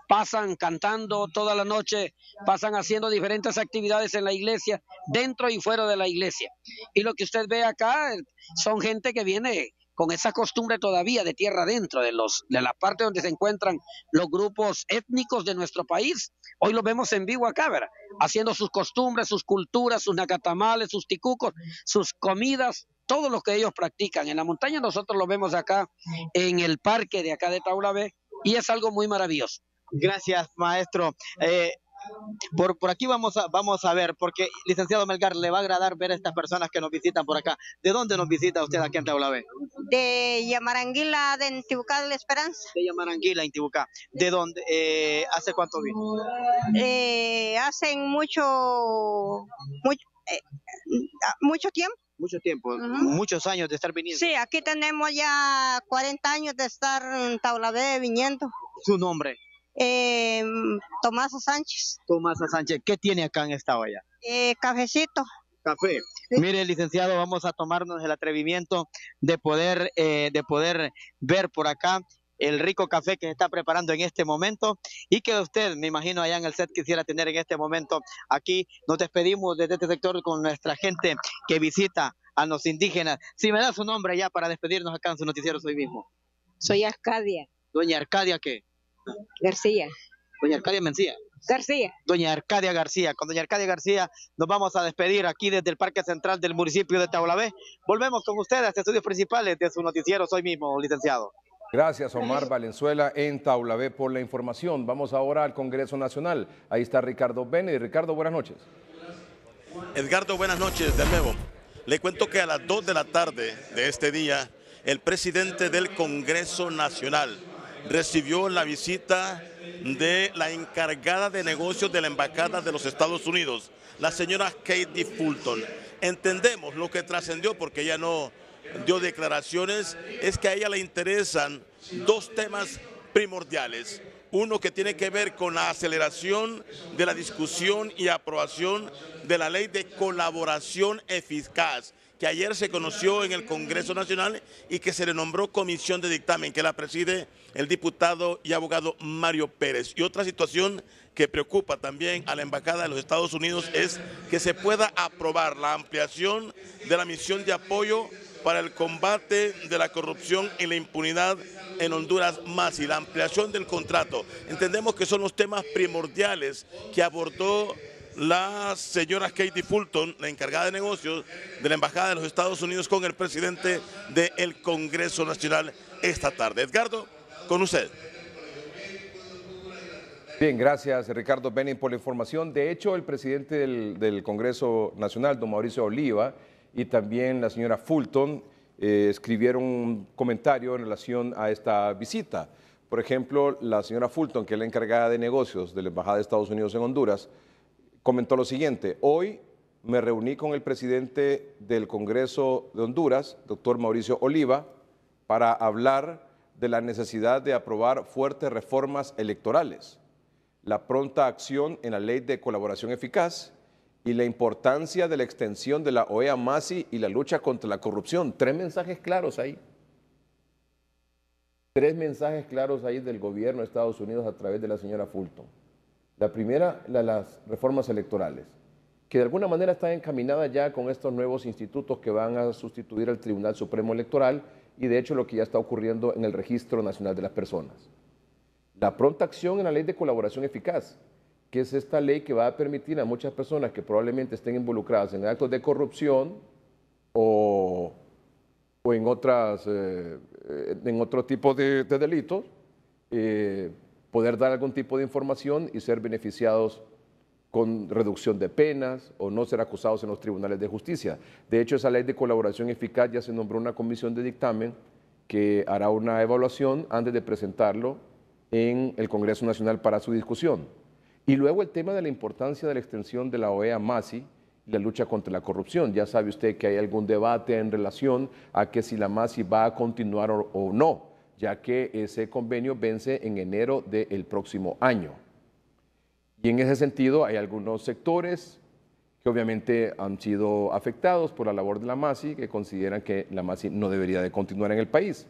Speaker 8: pasan cantando, toda la noche pasan haciendo diferentes actividades en la iglesia, dentro y fuera de la iglesia. Y lo que usted ve acá son gente que viene con esa costumbre todavía de tierra adentro, de la parte donde se encuentran los grupos étnicos de nuestro país. Hoy los vemos en vivo acá, ¿verdad? Haciendo sus costumbres, sus culturas, sus nacatamales, sus ticucos, sus comidas, todo lo que ellos practican. En la montaña nosotros lo vemos acá en el parque de acá de Taulabé y es algo muy maravilloso.
Speaker 7: Gracias, maestro. Por aquí vamos a ver, porque licenciado Melgar, le va a agradar ver a estas personas que nos visitan por acá. ¿De dónde nos visita usted aquí en Taulabé?
Speaker 9: De Yamaranguila, de Intibucá de la Esperanza.
Speaker 7: De Yamaranguila, Intibucá. ¿De dónde? ¿Hace cuánto vino?
Speaker 9: Hacen mucho tiempo.
Speaker 7: Mucho tiempo, muchos años de estar viniendo.
Speaker 9: Sí, aquí tenemos ya 40 años de estar en Taulabé viniendo.
Speaker 7: ¿Su nombre?
Speaker 9: Tomasa Sánchez.
Speaker 7: Tomasa Sánchez, ¿qué tiene acá en esta olla?
Speaker 9: Cafecito.
Speaker 7: Café. Sí. Mire, licenciado, vamos a tomarnos el atrevimiento de poder ver por acá el rico café que se está preparando en este momento y que usted, me imagino, allá en el set quisiera tener en este momento. Aquí nos despedimos desde este sector con nuestra gente que visita a los indígenas. Si me da su nombre ya para despedirnos acá en su noticiero hoy mismo.
Speaker 9: Soy Arcadia.
Speaker 7: ¿Doña Arcadia qué?
Speaker 9: García.
Speaker 7: Doña Arcadia Mencía.
Speaker 9: García.
Speaker 7: Doña Arcadia García. Con doña Arcadia García nos vamos a despedir aquí desde el Parque Central del municipio de Taulabé. Volvemos con ustedes a estudios principales de su noticiero hoy mismo, licenciado.
Speaker 4: Gracias, Omar Valenzuela en Taulabé por la información. Vamos ahora al Congreso Nacional. Ahí está Ricardo Benedict. Ricardo, buenas noches.
Speaker 10: Edgardo, buenas noches de nuevo. Le cuento que a las 2 de la tarde de este día, el presidente del Congreso Nacional recibió la visita de la encargada de negocios de la Embajada de los Estados Unidos, la señora Katie Fulton. Entendemos lo que trascendió, porque ella no dio declaraciones, es que a ella le interesan dos temas primordiales. Uno que tiene que ver con la aceleración de la discusión y aprobación de la ley de colaboración eficaz, que ayer se conoció en el Congreso Nacional y que se le nombró comisión de dictamen, que la preside el diputado y abogado Mario Pérez. Y otra situación que preocupa también a la Embajada de los Estados Unidos es que se pueda aprobar la ampliación de la misión de apoyo para el combate de la corrupción y la impunidad en Honduras más, y la ampliación del contrato. Entendemos que son los temas primordiales que abordó la señora Katie Fulton, la encargada de negocios de la Embajada de los Estados Unidos, con el presidente del Congreso Nacional esta tarde. Edgardo, con usted.
Speaker 4: Bien, gracias Ricardo Benedict por la información. De hecho, el presidente del Congreso Nacional, don Mauricio Oliva, y también la señora Fulton escribieron un comentario en relación a esta visita. Por ejemplo, la señora Fulton, que es la encargada de negocios de la Embajada de Estados Unidos en Honduras, comentó lo siguiente: hoy me reuní con el presidente del Congreso de Honduras, doctor Mauricio Oliva, para hablar de la necesidad de aprobar fuertes reformas electorales, la pronta acción en la ley de colaboración eficaz y la importancia de la extensión de la OEA-MASI y la lucha contra la corrupción. Tres mensajes claros ahí. Tres mensajes claros ahí del gobierno de Estados Unidos a través de la señora Fulton. La primera, las reformas electorales, que de alguna manera están encaminadas ya con estos nuevos institutos que van a sustituir al Tribunal Supremo Electoral y de hecho lo que ya está ocurriendo en el Registro Nacional de las Personas. La pronta acción en la ley de colaboración eficaz, que es esta ley que va a permitir a muchas personas que probablemente estén involucradas en actos de corrupción o en otro tipo de delitos, poder dar algún tipo de información y ser beneficiados con reducción de penas o no ser acusados en los tribunales de justicia. De hecho, esa ley de colaboración eficaz ya se nombró una comisión de dictamen que hará una evaluación antes de presentarlo en el Congreso Nacional para su discusión. Y luego el tema de la importancia de la extensión de la OEA-MASI y la lucha contra la corrupción. Ya sabe usted que hay algún debate en relación a que si la MASI va a continuar o no, ya que ese convenio vence en enero del próximo año. Y en ese sentido hay algunos sectores que obviamente han sido afectados por la labor de la MASI, que consideran que la MASI no debería de continuar en el país.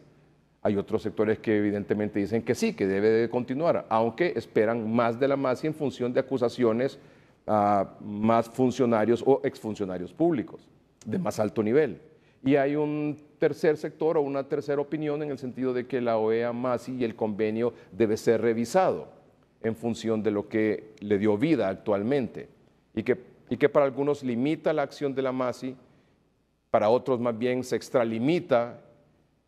Speaker 4: Hay otros sectores que evidentemente dicen que sí, que debe de continuar, aunque esperan más de la MASI en función de acusaciones a más funcionarios o exfuncionarios públicos de más alto nivel. Y hay un tercer sector o una tercera opinión en el sentido de que la OEA-MASI y el convenio debe ser revisado en función de lo que le dio vida actualmente y que para algunos limita la acción de la MASI, para otros más bien se extralimita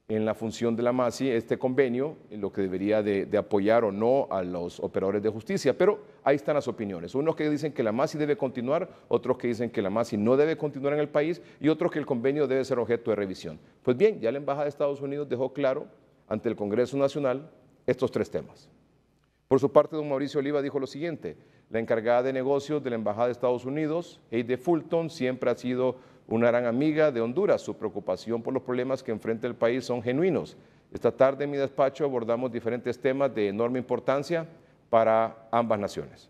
Speaker 4: en la función de la MASI este convenio, en lo que debería de apoyar o no a los operadores de justicia. Pero ahí están las opiniones. Unos que dicen que la MASI debe continuar, otros que dicen que la MASI no debe continuar en el país y otros que el convenio debe ser objeto de revisión. Pues bien, ya la Embajada de Estados Unidos dejó claro ante el Congreso Nacional estos tres temas. Por su parte, don Mauricio Oliva dijo lo siguiente: la encargada de negocios de la Embajada de Estados Unidos, Heidi Fulton, siempre ha sido una gran amiga de Honduras. Su preocupación por los problemas que enfrenta el país son genuinos. Esta tarde en mi despacho abordamos diferentes temas de enorme importancia para ambas naciones.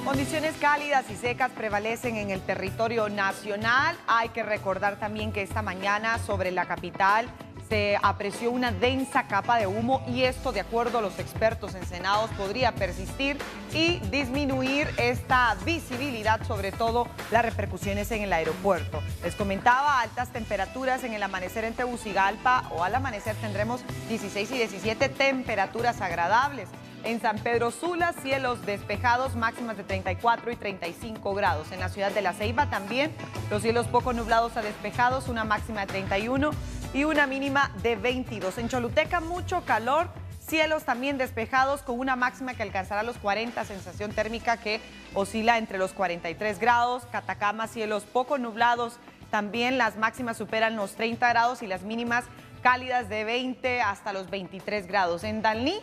Speaker 5: Condiciones cálidas y secas prevalecen en el territorio nacional. Hay que recordar también que esta mañana sobre la capital se apreció una densa capa de humo y esto, de acuerdo a los expertos ensenados, podría persistir y disminuir esta visibilidad, sobre todo las repercusiones en el aeropuerto. Les comentaba altas temperaturas en el amanecer en Tegucigalpa, o al amanecer tendremos 16 y 17 temperaturas agradables. En San Pedro Sula, cielos despejados, máximas de 34 y 35 grados. En la ciudad de La Ceiba también, los cielos poco nublados a despejados, una máxima de 31 y una mínima de 22. En Choluteca, mucho calor, cielos también despejados con una máxima que alcanzará los 40, sensación térmica que oscila entre los 43 grados. Catacama, cielos poco nublados, también las máximas superan los 30 grados y las mínimas cálidas de 20 hasta los 23 grados. En Danlí,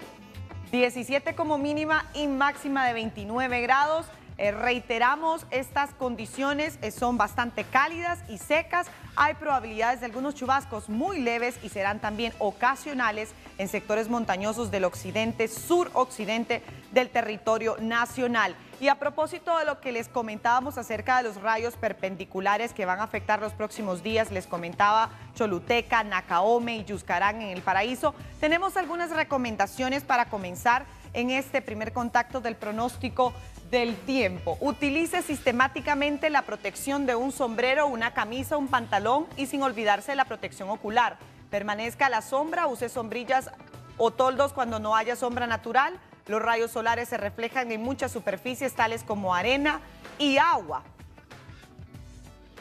Speaker 5: 17 como mínima y máxima de 29 grados. Reiteramos, estas condiciones son bastante cálidas y secas. Hay probabilidades de algunos chubascos muy leves y serán también ocasionales en sectores montañosos del occidente, suroccidente del territorio nacional. Y a propósito de lo que les comentábamos acerca de los rayos perpendiculares que van a afectar los próximos días, les comentaba Choluteca, Nacaome y Yuscarán en el Paraíso, tenemos algunas recomendaciones para comenzar en este primer contacto del pronóstico del tiempo. Utilice sistemáticamente la protección de un sombrero, una camisa, un pantalón y sin olvidarse la protección ocular. Permanezca a la sombra, use sombrillas o toldos cuando no haya sombra natural. Los rayos solares se reflejan en muchas superficies tales como arena y agua.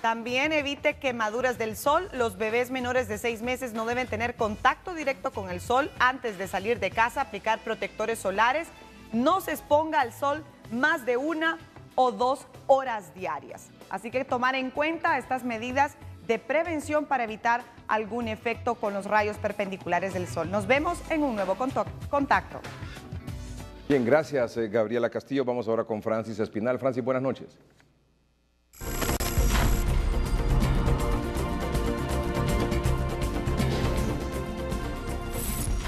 Speaker 5: También evite quemaduras del sol. Los bebés menores de 6 meses no deben tener contacto directo con el sol antes de salir de casa. Aplicar protectores solares. No se exponga al sol más de 1 o 2 horas diarias. Así que tomar en cuenta estas medidas de prevención para evitar algún efecto con los rayos perpendiculares del sol. Nos vemos en un nuevo contacto.
Speaker 4: Bien, gracias Gabriela Castillo. Vamos ahora con Francis Espinal. Francis, buenas noches.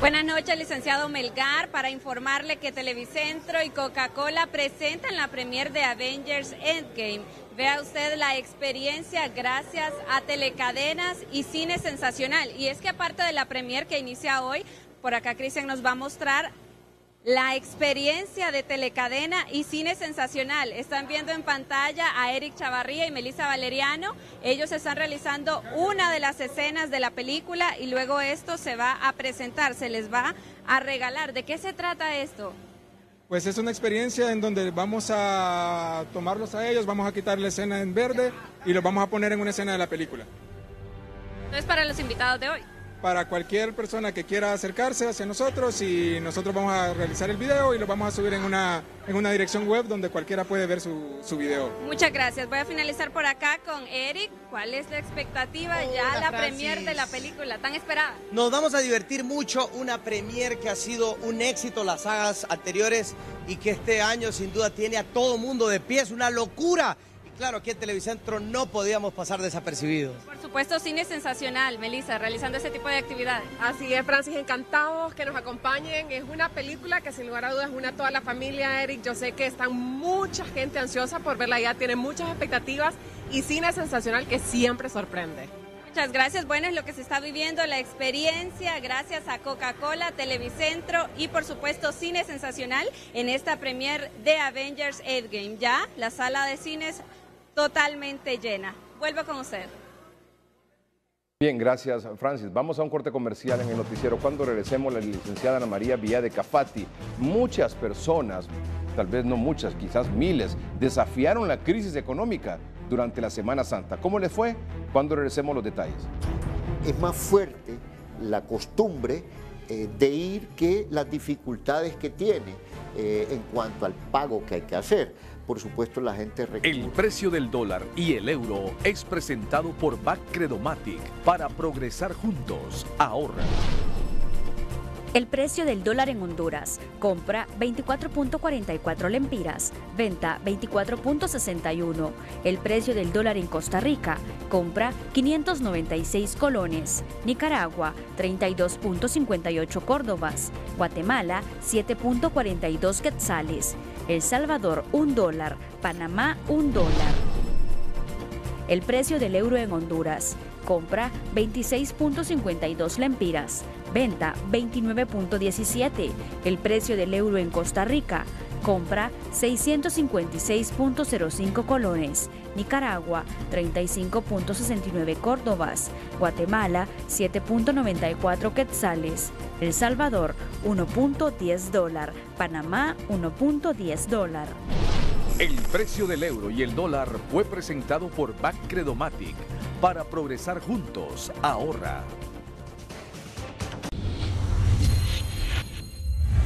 Speaker 11: Buenas noches, licenciado Melgar, para informarle que Televicentro y Coca-Cola presentan la premier de Avengers Endgame. Vea usted la experiencia gracias a Telecadenas y Cine Sensacional. Y es que aparte de la premier que inicia hoy, por acá Cristian nos va a mostrar la experiencia de Telecadena y Cine Sensacional. Están viendo en pantalla a Eric Chavarría y Melissa Valeriano. Ellos están realizando una de las escenas de la película y luego esto se va a presentar, se les va a regalar. ¿De qué se trata esto?
Speaker 12: Pues es una experiencia en donde vamos a tomarlos a ellos, vamos a quitar la escena en verde y los vamos a poner en una escena de la película.
Speaker 11: Entonces, para los invitados de hoy.
Speaker 12: Para cualquier persona que quiera acercarse hacia nosotros, y nosotros vamos a realizar el video y lo vamos a subir en una dirección web donde cualquiera puede ver su video.
Speaker 11: Muchas gracias. Voy a finalizar por acá con Eric. ¿Cuál es la expectativa ya la premier de la película tan esperada?
Speaker 13: Nos vamos a divertir mucho, una premier que ha sido un éxito las sagas anteriores y que este año sin duda tiene a todo mundo de pie, es una locura. Claro, aquí en Televicentro no podíamos pasar desapercibidos.
Speaker 11: Por supuesto, Cine Sensacional, Melissa, realizando ese tipo de actividades.
Speaker 14: Así es, Francis, encantados que nos acompañen. Es una película que sin lugar a dudas une a toda la familia, Eric. Yo sé que está mucha gente ansiosa por verla ya, tiene muchas expectativas y Cine Sensacional que siempre sorprende.
Speaker 11: Muchas gracias. Bueno, es lo que se está viviendo, la experiencia, gracias a Coca-Cola, Televicentro y por supuesto Cine Sensacional en esta premier de Avengers Endgame. Ya la sala de cines totalmente llena. Vuelvo con usted.
Speaker 4: Bien, gracias, Francis. Vamos a un corte comercial en el noticiero. Cuando regresemos, la licenciada Ana María Villade Cafati. Muchas personas, tal vez no muchas, quizás miles, desafiaron la crisis económica durante la Semana Santa. ¿Cómo les fue? Cuando regresemos los detalles.
Speaker 15: Es más fuerte la costumbre de ir que las dificultades que tiene en cuanto al pago que hay que hacer. Por supuesto, la gente recurre.
Speaker 2: El precio del dólar y el euro es presentado por Bacredomatic. Para progresar juntos, ahorra.
Speaker 21: El precio del dólar en Honduras: compra 24.44 lempiras, venta 24.61. El precio del dólar en Costa Rica: compra 596 colones, Nicaragua 32.58 córdobas, Guatemala 7.42 quetzales, El Salvador $1, Panamá $1. El precio del euro en Honduras: compra 26.52 lempiras, venta 29.17. El precio del euro en Costa Rica: compra 656.05 colones, Nicaragua 35.69 córdobas, Guatemala 7.94 quetzales, El Salvador $1.10, Panamá $1.10.
Speaker 2: El precio del euro y el dólar fue presentado por Bacredomatic. Para progresar juntos, ahorra.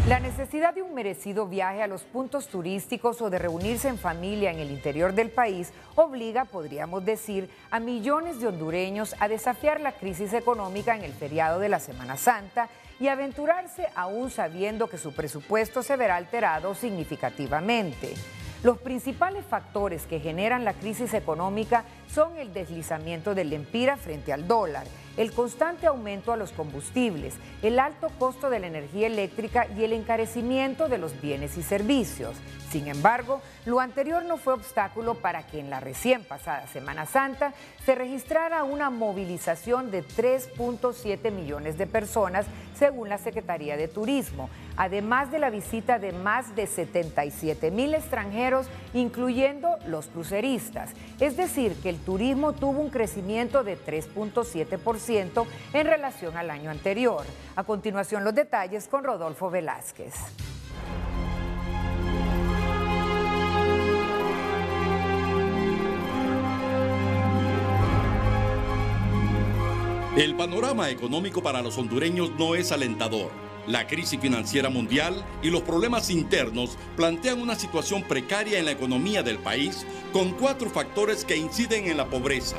Speaker 5: La necesidad de un merecido viaje a los puntos turísticos o de reunirse en familia en el interior del país obliga, podríamos decir, a millones de hondureños a desafiar la crisis económica en el feriado de la Semana Santa y aventurarse aún sabiendo que su presupuesto se verá alterado significativamente. Los principales factores que generan la crisis económica son el deslizamiento del lempira frente al dólar, el constante aumento a los combustibles, el alto costo de la energía eléctrica y el encarecimiento de los bienes y servicios. Sin embargo, lo anterior no fue obstáculo para que en la recién pasada Semana Santa se registrara una movilización de 3.7 millones de personas, según la Secretaría de Turismo, además de la visita de más de 77,000 extranjeros, incluyendo los cruceristas. Es decir, que el turismo tuvo un crecimiento de 3.7% en relación al año anterior. A continuación, los detalles con Rodolfo Velázquez.
Speaker 16: El panorama económico para los hondureños no es alentador. La crisis financiera mundial y los problemas internos plantean una situación precaria en la economía del país, con 4 factores que inciden en la pobreza.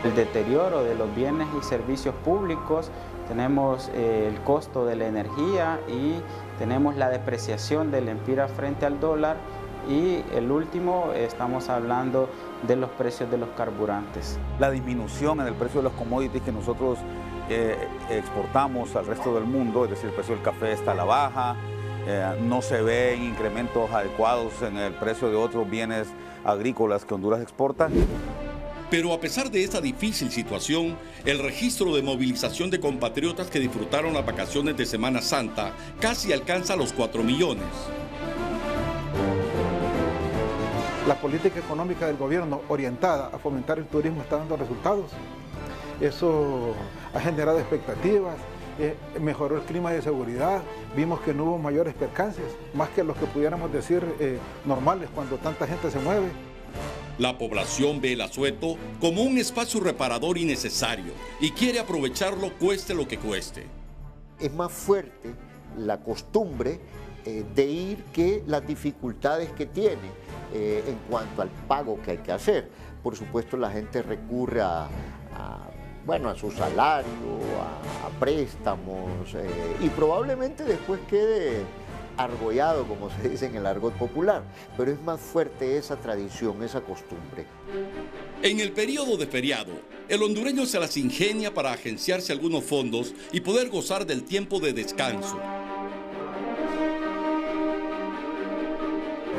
Speaker 17: El deterioro de los bienes y servicios públicos, tenemos el costo de la energía y tenemos la depreciación del lempira frente al dólar. Y el último, estamos hablando de los precios de los carburantes.
Speaker 19: La disminución en el precio de los commodities que nosotros exportamos al resto del mundo, es decir, el precio del café está a la baja, no se ven incrementos adecuados en el precio de otros bienes agrícolas que Honduras exporta.
Speaker 16: Pero a pesar de esta difícil situación, el registro de movilización de compatriotas que disfrutaron las vacaciones de Semana Santa casi alcanza los 4 millones.
Speaker 20: La política económica del gobierno orientada a fomentar el turismo está dando resultados. Eso ha generado expectativas, mejoró el clima de seguridad, vimos que no hubo mayores percances, más que los que pudiéramos decir normales cuando tanta gente se mueve.
Speaker 16: La población ve el asueto como un espacio reparador y necesario y quiere aprovecharlo cueste lo que cueste.
Speaker 15: Es más fuerte la costumbre de ir que las dificultades que tiene en cuanto al pago que hay que hacer. Por supuesto, la gente recurre a su salario, a préstamos y probablemente después quede argollado, como se dice en el argot popular, pero es más fuerte esa tradición, esa costumbre.
Speaker 16: En el periodo de feriado, el hondureño se las ingenia para agenciarse algunos fondos y poder gozar del tiempo de descanso.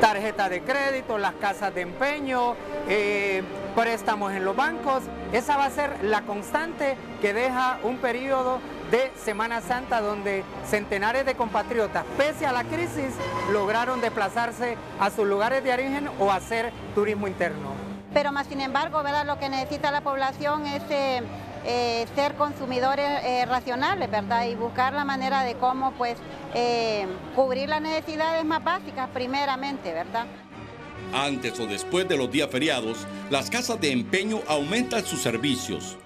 Speaker 1: tarjeta de crédito, las casas de empeño, préstamos en los bancos. Esa va a ser la constante que deja un periodo de Semana Santa donde centenares de compatriotas, pese a la crisis, lograron desplazarse a sus lugares de origen o hacer turismo interno.
Speaker 9: Pero más sin embargo, ¿verdad? Lo que necesita la población es ser consumidores racionales, ¿verdad? Y buscar la manera de cómo pues cubrir las necesidades más básicas primeramente, ¿verdad?
Speaker 16: Antes o después de los días feriados, las casas de empeño aumentan sus servicios.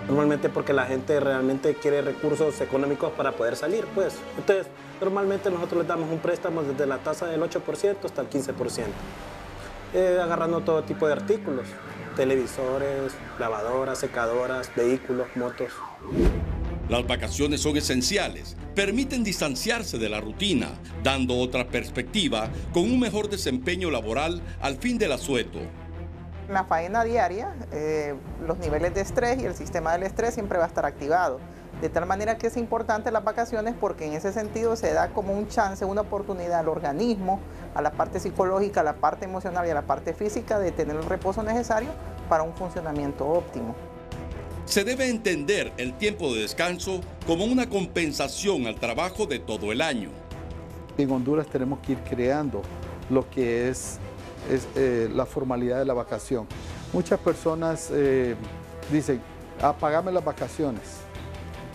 Speaker 22: Normalmente porque la gente realmente quiere recursos económicos para poder salir, pues. Entonces, normalmente nosotros les damos un préstamo desde la tasa del 8% hasta el 15%. Agarrando todo tipo de artículos, televisores, lavadoras, secadoras, vehículos, motos.
Speaker 16: Las vacaciones son esenciales, permiten distanciarse de la rutina, dando otra perspectiva con un mejor desempeño laboral al fin del asueto.
Speaker 23: En la faena diaria, los niveles de estrés y el sistema del estrés siempre va a estar activado. De tal manera que es importante las vacaciones porque en ese sentido se da como un chance, una oportunidad al organismo, a la parte psicológica, a la parte emocional y a la parte física de tener el reposo necesario para un funcionamiento óptimo.
Speaker 16: Se debe entender el tiempo de descanso como una compensación al trabajo de todo el año.
Speaker 20: En Honduras tenemos que ir creando lo que es la formalidad de la vacación. Muchas personas dicen, págame las vacaciones.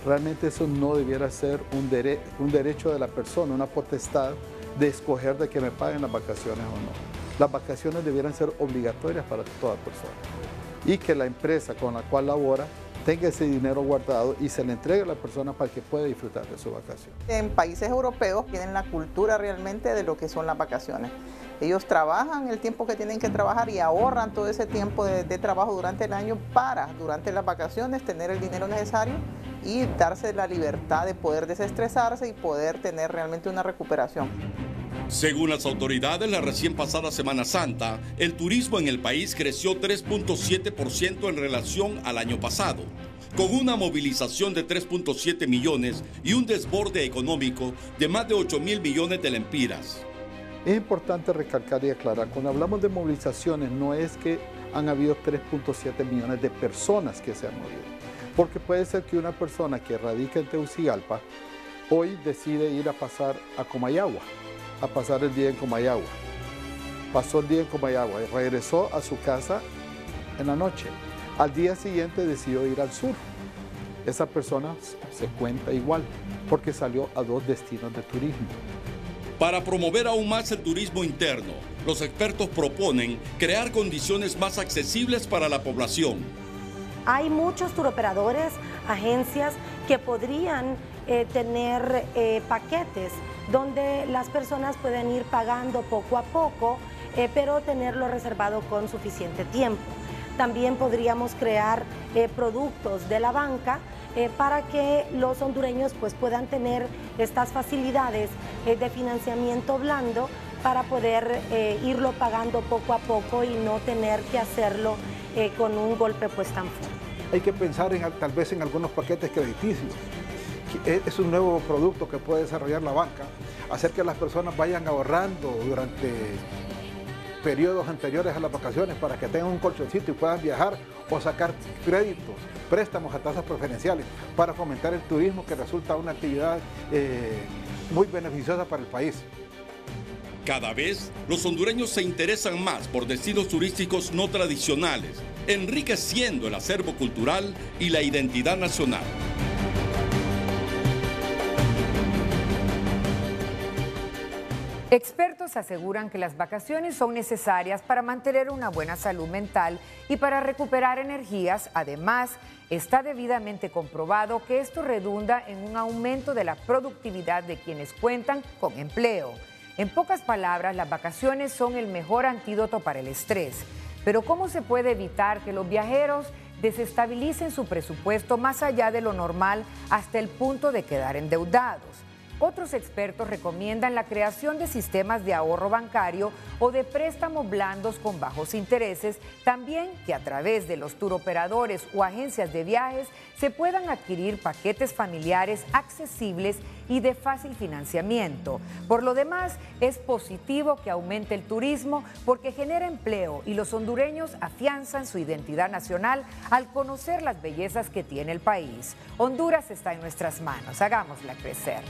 Speaker 20: Realmente eso no debiera ser un derecho de la persona, una potestad de escoger de que me paguen las vacaciones o no. Las vacaciones debieran ser obligatorias para toda persona y que la empresa con la cual labora tenga ese dinero guardado y se le entregue a la persona para que pueda disfrutar de su vacación.
Speaker 23: En países europeos tienen la cultura realmente de lo que son las vacaciones. Ellos trabajan el tiempo que tienen que trabajar y ahorran todo ese tiempo de trabajo durante el año para, durante las vacaciones, tener el dinero necesario y darse la libertad de poder desestresarse y poder tener realmente una recuperación.
Speaker 16: Según las autoridades, la recién pasada Semana Santa, el turismo en el país creció 3.7% en relación al año pasado, con una movilización de 3.7 millones y un desborde económico de más de 8.000 millones de lempiras.
Speaker 20: Es importante recalcar y aclarar, cuando hablamos de movilizaciones no es que han habido 3.7 millones de personas que se han movido, porque puede ser que una persona que radica en Tegucigalpa hoy decide ir a pasar a Comayagua, a pasar el día en Comayagua. Pasó el día en Comayagua y regresó a su casa en la noche. Al día siguiente decidió ir al sur. Esa persona se cuenta igual porque salió a 2 destinos de turismo.
Speaker 16: Para promover aún más el turismo interno, los expertos proponen crear condiciones más accesibles para la población.
Speaker 24: Hay muchos turoperadores, agencias que podrían tener paquetes donde las personas pueden ir pagando poco a poco, pero tenerlo reservado con suficiente tiempo. También podríamos crear productos de la banca para que los hondureños pues, puedan tener estas facilidades de financiamiento blando para poder irlo pagando poco a poco y no tener que hacerlo con un golpe pues tan fuerte.
Speaker 20: Hay que pensar tal vez en algunos paquetes crediticios. Es un nuevo producto que puede desarrollar la banca, hacer que las personas vayan ahorrando durante periodos anteriores a las vacaciones para que tengan un colchoncito y puedan viajar o sacar créditos, préstamos a tasas preferenciales para fomentar el turismo, que resulta una actividad muy beneficiosa para el país.
Speaker 16: Cada vez los hondureños se interesan más por destinos turísticos no tradicionales, enriqueciendo el acervo cultural y la identidad nacional.
Speaker 24: Expertos aseguran que las vacaciones son necesarias para mantener una buena salud mental y para recuperar energías. Además, está debidamente comprobado que esto redunda en un aumento de la productividad de quienes cuentan con empleo. En pocas palabras, las vacaciones son el mejor antídoto para el estrés. Pero ¿cómo se puede evitar que los viajeros desestabilicen su presupuesto más allá de lo normal hasta el punto de quedar endeudados? Otros expertos recomiendan la creación de sistemas de ahorro bancario o de préstamos blandos con bajos intereses, también que a través de los turoperadores o agencias de viajes se puedan adquirir paquetes familiares accesibles y de fácil financiamiento. Por lo demás, es positivo que aumente el turismo porque genera empleo y los hondureños afianzan su identidad nacional al conocer las bellezas que tiene el país. Honduras está en nuestras manos, hagámosla crecer.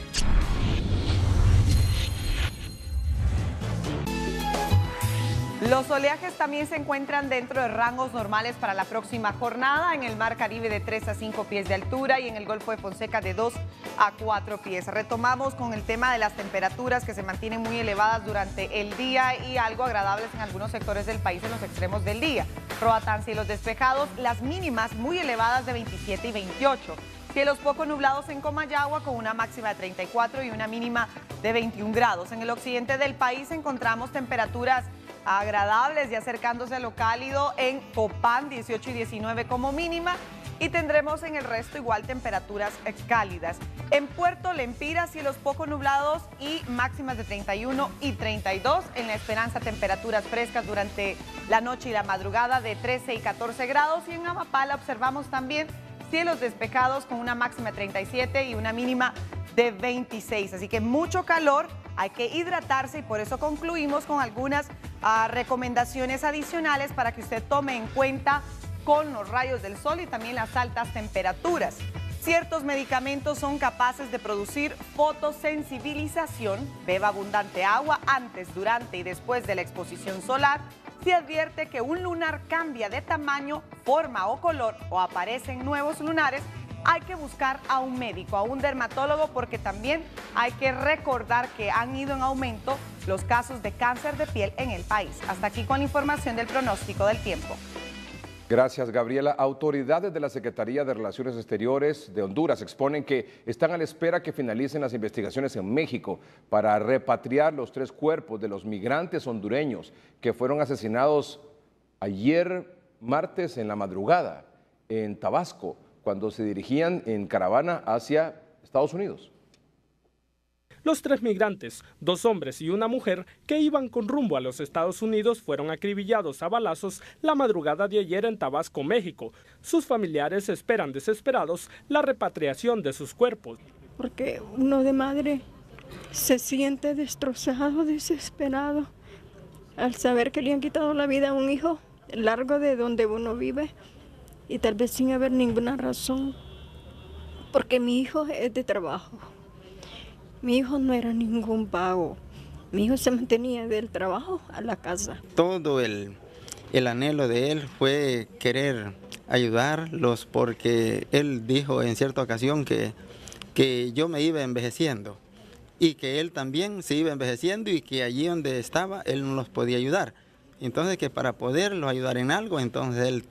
Speaker 5: Los oleajes también se encuentran dentro de rangos normales para la próxima jornada, en el Mar Caribe de 3 a 5 pies de altura y en el Golfo de Fonseca de 2 a 4 pies. Retomamos con el tema de las temperaturas que se mantienen muy elevadas durante el día y algo agradables en algunos sectores del país en los extremos del día. Roatán, cielos despejados, las mínimas muy elevadas de 27 y 28. Cielos poco nublados en Comayagua con una máxima de 34 y una mínima de 21 grados. En el occidente del país encontramos temperaturas agradables y acercándose a lo cálido en Copán, 18 y 19 como mínima, y tendremos en el resto igual temperaturas cálidas. En Puerto Lempira, cielos poco nublados y máximas de 31 y 32. En La Esperanza, temperaturas frescas durante la noche y la madrugada de 13 y 14 grados. Y en Amapala observamos también cielos despejados con una máxima de 37 y una mínima de 26. Así que mucho calor, hay que hidratarse y por eso concluimos con algunas recomendaciones adicionales para que usted tome en cuenta con los rayos del sol y también las altas temperaturas. Ciertos medicamentos son capaces de producir fotosensibilización. Beba abundante agua antes, durante y después de la exposición solar. Si advierte que un lunar cambia de tamaño, forma o color o aparecen nuevos lunares, hay que buscar a un médico, a un dermatólogo, porque también hay que recordar que han ido en aumento los casos de cáncer de piel en el país. Hasta aquí con la información del pronóstico del tiempo.
Speaker 4: Gracias, Gabriela. Autoridades de la Secretaría de Relaciones Exteriores de Honduras exponen que están a la espera que finalicen las investigaciones en México para repatriar los 3 cuerpos de los migrantes hondureños que fueron asesinados ayer martes en la madrugada en Tabasco, cuando se dirigían en caravana hacia Estados Unidos.
Speaker 3: Los 3 migrantes, 2 hombres y una mujer, que iban con rumbo a los Estados Unidos fueron acribillados a balazos la madrugada de ayer en Tabasco, México. Sus familiares esperan desesperados la repatriación de sus cuerpos.
Speaker 6: Porque uno de madre se siente destrozado, desesperado, al saber que le han quitado la vida a un hijo largo de donde uno vive y tal vez sin haber ninguna razón, porque mi hijo es de trabajo. Mi hijo no era ningún vago, mi hijo se mantenía del trabajo a la casa.
Speaker 8: Todo el anhelo de él fue querer ayudarlos, porque él dijo en cierta ocasión que yo me iba envejeciendo y que él también se iba envejeciendo y que allí donde estaba él no los podía ayudar. Entonces que para poderlos ayudar en algo, entonces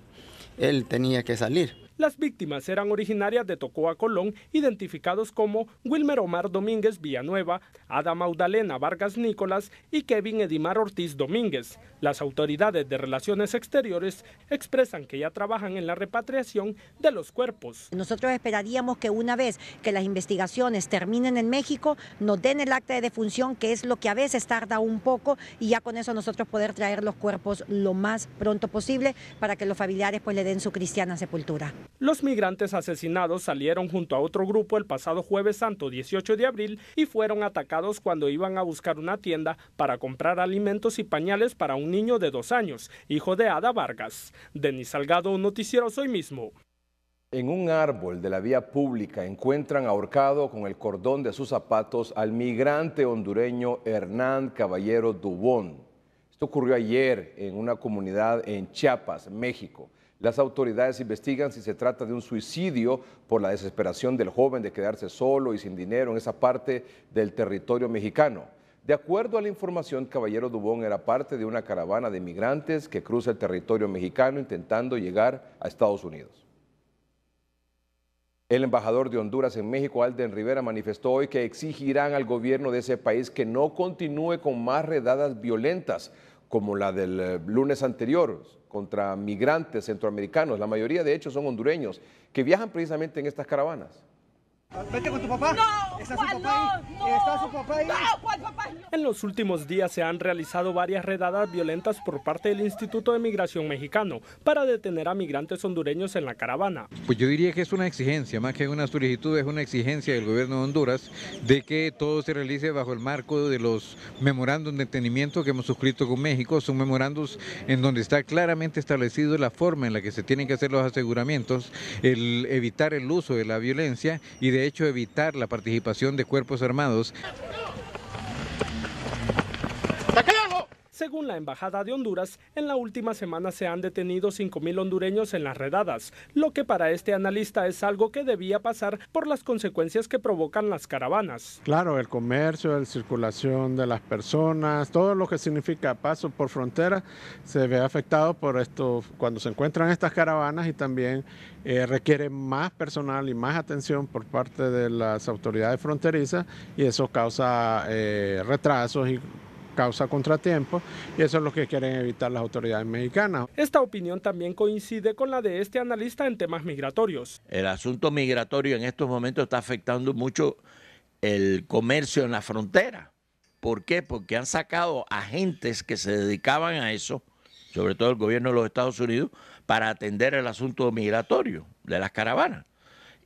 Speaker 8: él tenía que salir.
Speaker 3: Las víctimas eran originarias de Tocoa, Colón, identificados como Wilmer Omar Domínguez Villanueva, Ada Magdalena Vargas Nicolás y Kevin Edimar Ortiz Domínguez. Las autoridades de Relaciones Exteriores expresan que ya trabajan en la repatriación de los cuerpos.
Speaker 18: Nosotros esperaríamos que una vez que las investigaciones terminen en México, nos den el acta de defunción, que es lo que a veces tarda un poco, y ya con eso nosotros poder traer los cuerpos lo más pronto posible para que los familiares pues le den su cristiana sepultura.
Speaker 3: Los migrantes asesinados salieron junto a otro grupo el pasado Jueves Santo 18 de abril y fueron atacados cuando iban a buscar una tienda para comprar alimentos y pañales para un niño de 2 años, hijo de Ada Vargas. Denis Salgado, Noticiero Hoy Mismo.
Speaker 4: En un árbol de la vía pública encuentran ahorcado con el cordón de sus zapatos al migrante hondureño Hernán Caballero Dubón. Esto ocurrió ayer en una comunidad en Chiapas, México. Las autoridades investigan si se trata de un suicidio por la desesperación del joven de quedarse solo y sin dinero en esa parte del territorio mexicano. De acuerdo a la información, Caballero Dubón era parte de una caravana de migrantes que cruza el territorio mexicano intentando llegar a Estados Unidos. El embajador de Honduras en México, Alden Rivera, manifestó hoy que exigirán al gobierno de ese país que no continúe con más redadas violentas como la del lunes anterior contra migrantes centroamericanos. La mayoría de hecho son hondureños que viajan precisamente en estas caravanas.
Speaker 25: Vete con tu papá. No.
Speaker 3: En los últimos días se han realizado varias redadas violentas por parte del Instituto de Migración Mexicano para detener a migrantes hondureños en la caravana.
Speaker 7: Pues yo diría que es una exigencia, más que una solicitud, es una exigencia del gobierno de Honduras de que todo se realice bajo el marco de los memorándum de entendimiento que hemos suscrito con México. Son memorándums en donde está claramente establecido la forma en la que se tienen que hacer los aseguramientos, el evitar el uso de la violencia y de hecho evitar la participación de cuerpos armados.
Speaker 3: Según la Embajada de Honduras, en la última semana se han detenido 5.000 hondureños en las redadas, lo que para este analista es algo que debía pasar por las consecuencias que provocan las caravanas.
Speaker 10: Claro, el comercio, la circulación de las personas, todo lo que significa paso por frontera se ve afectado por esto cuando se encuentran estas caravanas y también requiere más personal y más atención por parte de las autoridades fronterizas y eso causa retrasos y causa contratiempos y eso es lo que quieren evitar las autoridades mexicanas.
Speaker 3: Esta opinión también coincide con la de este analista en temas migratorios.
Speaker 12: El asunto migratorio en estos momentos está afectando mucho el comercio en la frontera. ¿Por qué? Porque han sacado agentes que se dedicaban a eso, sobre todo el gobierno de los Estados Unidos, para atender el asunto migratorio de las caravanas.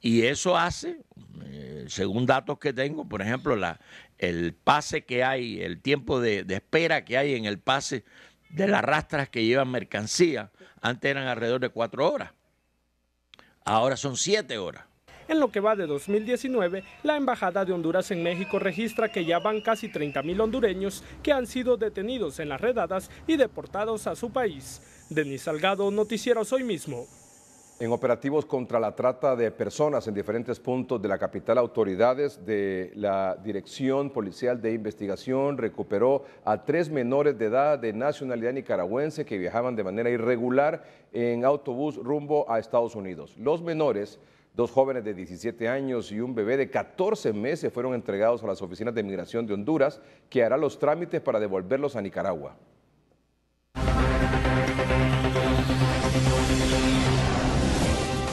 Speaker 12: Y eso hace, según datos que tengo, por ejemplo, el pase que hay, el tiempo de espera que hay en el pase de las rastras que llevan mercancía, antes eran alrededor de 4 horas, ahora son 7 horas.
Speaker 3: En lo que va de 2019, la Embajada de Honduras en México registra que ya van casi 30.000 hondureños que han sido detenidos en las redadas y deportados a su país. Denis Salgado, Noticieros Hoy Mismo.
Speaker 4: En operativos contra la trata de personas en diferentes puntos de la capital, autoridades de la Dirección Policial de Investigación recuperó a 3 menores de edad de nacionalidad nicaragüense que viajaban de manera irregular en autobús rumbo a Estados Unidos. Los menores, 2 jóvenes de 17 años y un bebé de 14 meses, fueron entregados a las oficinas de migración de Honduras, que hará los trámites para devolverlos a Nicaragua.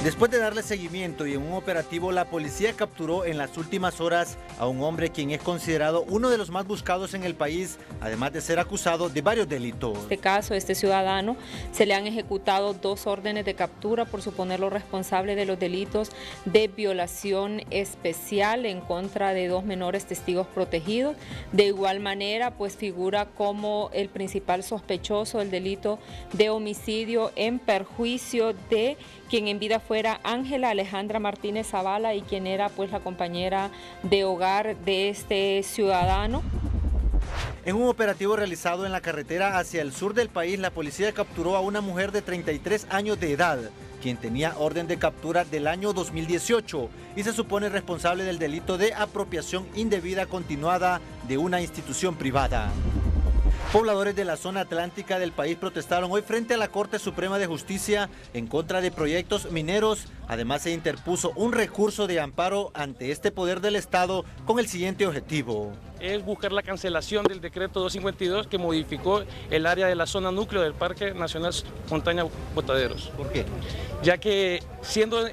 Speaker 13: Después de darle seguimiento y en un operativo, la policía capturó en las últimas horas a un hombre quien es considerado uno de los más buscados en el país, además de ser acusado de varios delitos.
Speaker 25: En este caso, este ciudadano se le han ejecutado 2 órdenes de captura por suponerlo responsable de los delitos de violación especial en contra de 2 menores testigos protegidos. De igual manera, pues figura como el principal sospechoso del delito de homicidio en perjuicio de quien en vida fuera Ángela Alejandra Martínez Zavala y quien era pues la compañera de hogar de este ciudadano.
Speaker 13: En un operativo realizado en la carretera hacia el sur del país, la policía capturó a una mujer de 33 años de edad, quien tenía orden de captura del año 2018 y se supone responsable del delito de apropiación indebida continuada de una institución privada. Pobladores de la zona atlántica del país protestaron hoy frente a la Corte Suprema de Justicia en contra de proyectos mineros. Además, se interpuso un recurso de amparo ante este poder del Estado con el siguiente objetivo.
Speaker 26: Es buscar la cancelación del decreto 252 que modificó el área de la zona núcleo del Parque Nacional Montaña Botaderos.
Speaker 13: ¿Por qué?
Speaker 26: Ya que siendo la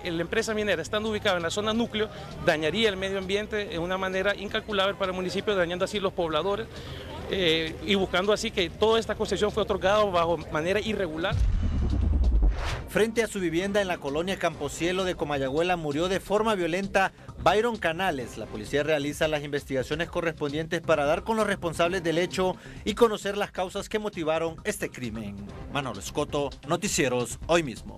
Speaker 26: empresa minera estando ubicada en la zona núcleo, dañaría el medio ambiente de una manera incalculable para el municipio, dañando así los pobladores. Y buscando así que toda esta concesión fue otorgada bajo manera irregular.
Speaker 13: Frente a su vivienda en la colonia Camposielo de Comayagüela murió de forma violenta Byron Canales. La policía realiza las investigaciones correspondientes para dar con los responsables del hecho y conocer las causas que motivaron este crimen. Manolo Escoto, Noticieros Hoy Mismo.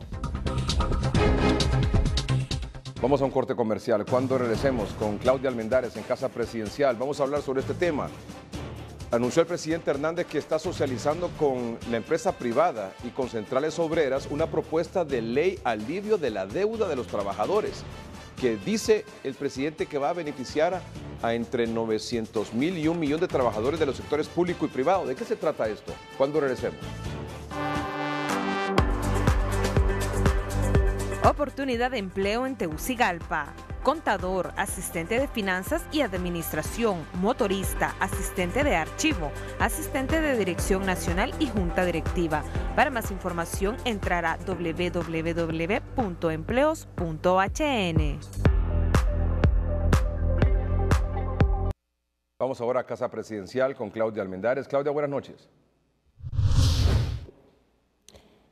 Speaker 4: Vamos a un corte comercial. Cuando regresemos con Claudia Almendares en Casa Presidencial, vamos a hablar sobre este tema. Anunció el presidente Hernández que está socializando con la empresa privada y con centrales obreras una propuesta de ley alivio de la deuda de los trabajadores, que dice el presidente que va a beneficiar a entre 900,000 y 1 millón de trabajadores de los sectores público y privado. ¿De qué se trata esto? ¿Cuándo regresemos?
Speaker 5: Oportunidad de empleo en Tegucigalpa. Contador, asistente de finanzas y administración, motorista, asistente de archivo, asistente de dirección nacional y junta directiva. Para más información, entrar a www.empleos.hn.
Speaker 4: Vamos ahora a Casa Presidencial con Claudia Almendares. Claudia, buenas noches.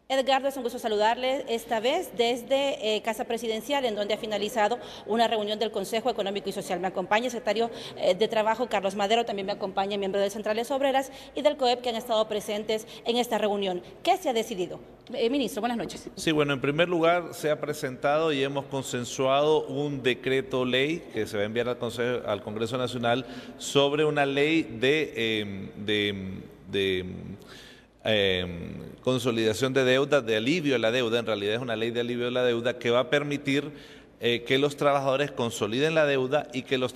Speaker 2: Edgardo, es un gusto saludarle esta vez desde Casa Presidencial, en donde ha finalizado una reunión del Consejo Económico y Social. Me acompaña el secretario de Trabajo, Carlos Madero, también me acompaña miembro de Centrales Obreras y del COEP, que han estado presentes en esta reunión. ¿Qué se ha decidido? Ministro, buenas noches.
Speaker 11: Sí, bueno, en primer lugar se ha presentado y hemos consensuado un decreto ley que se va a enviar al Congreso Nacional sobre una ley de consolidación de deuda, de alivio a la deuda. En realidad es una ley de alivio a la deuda que va a permitir que los trabajadores consoliden la deuda y que los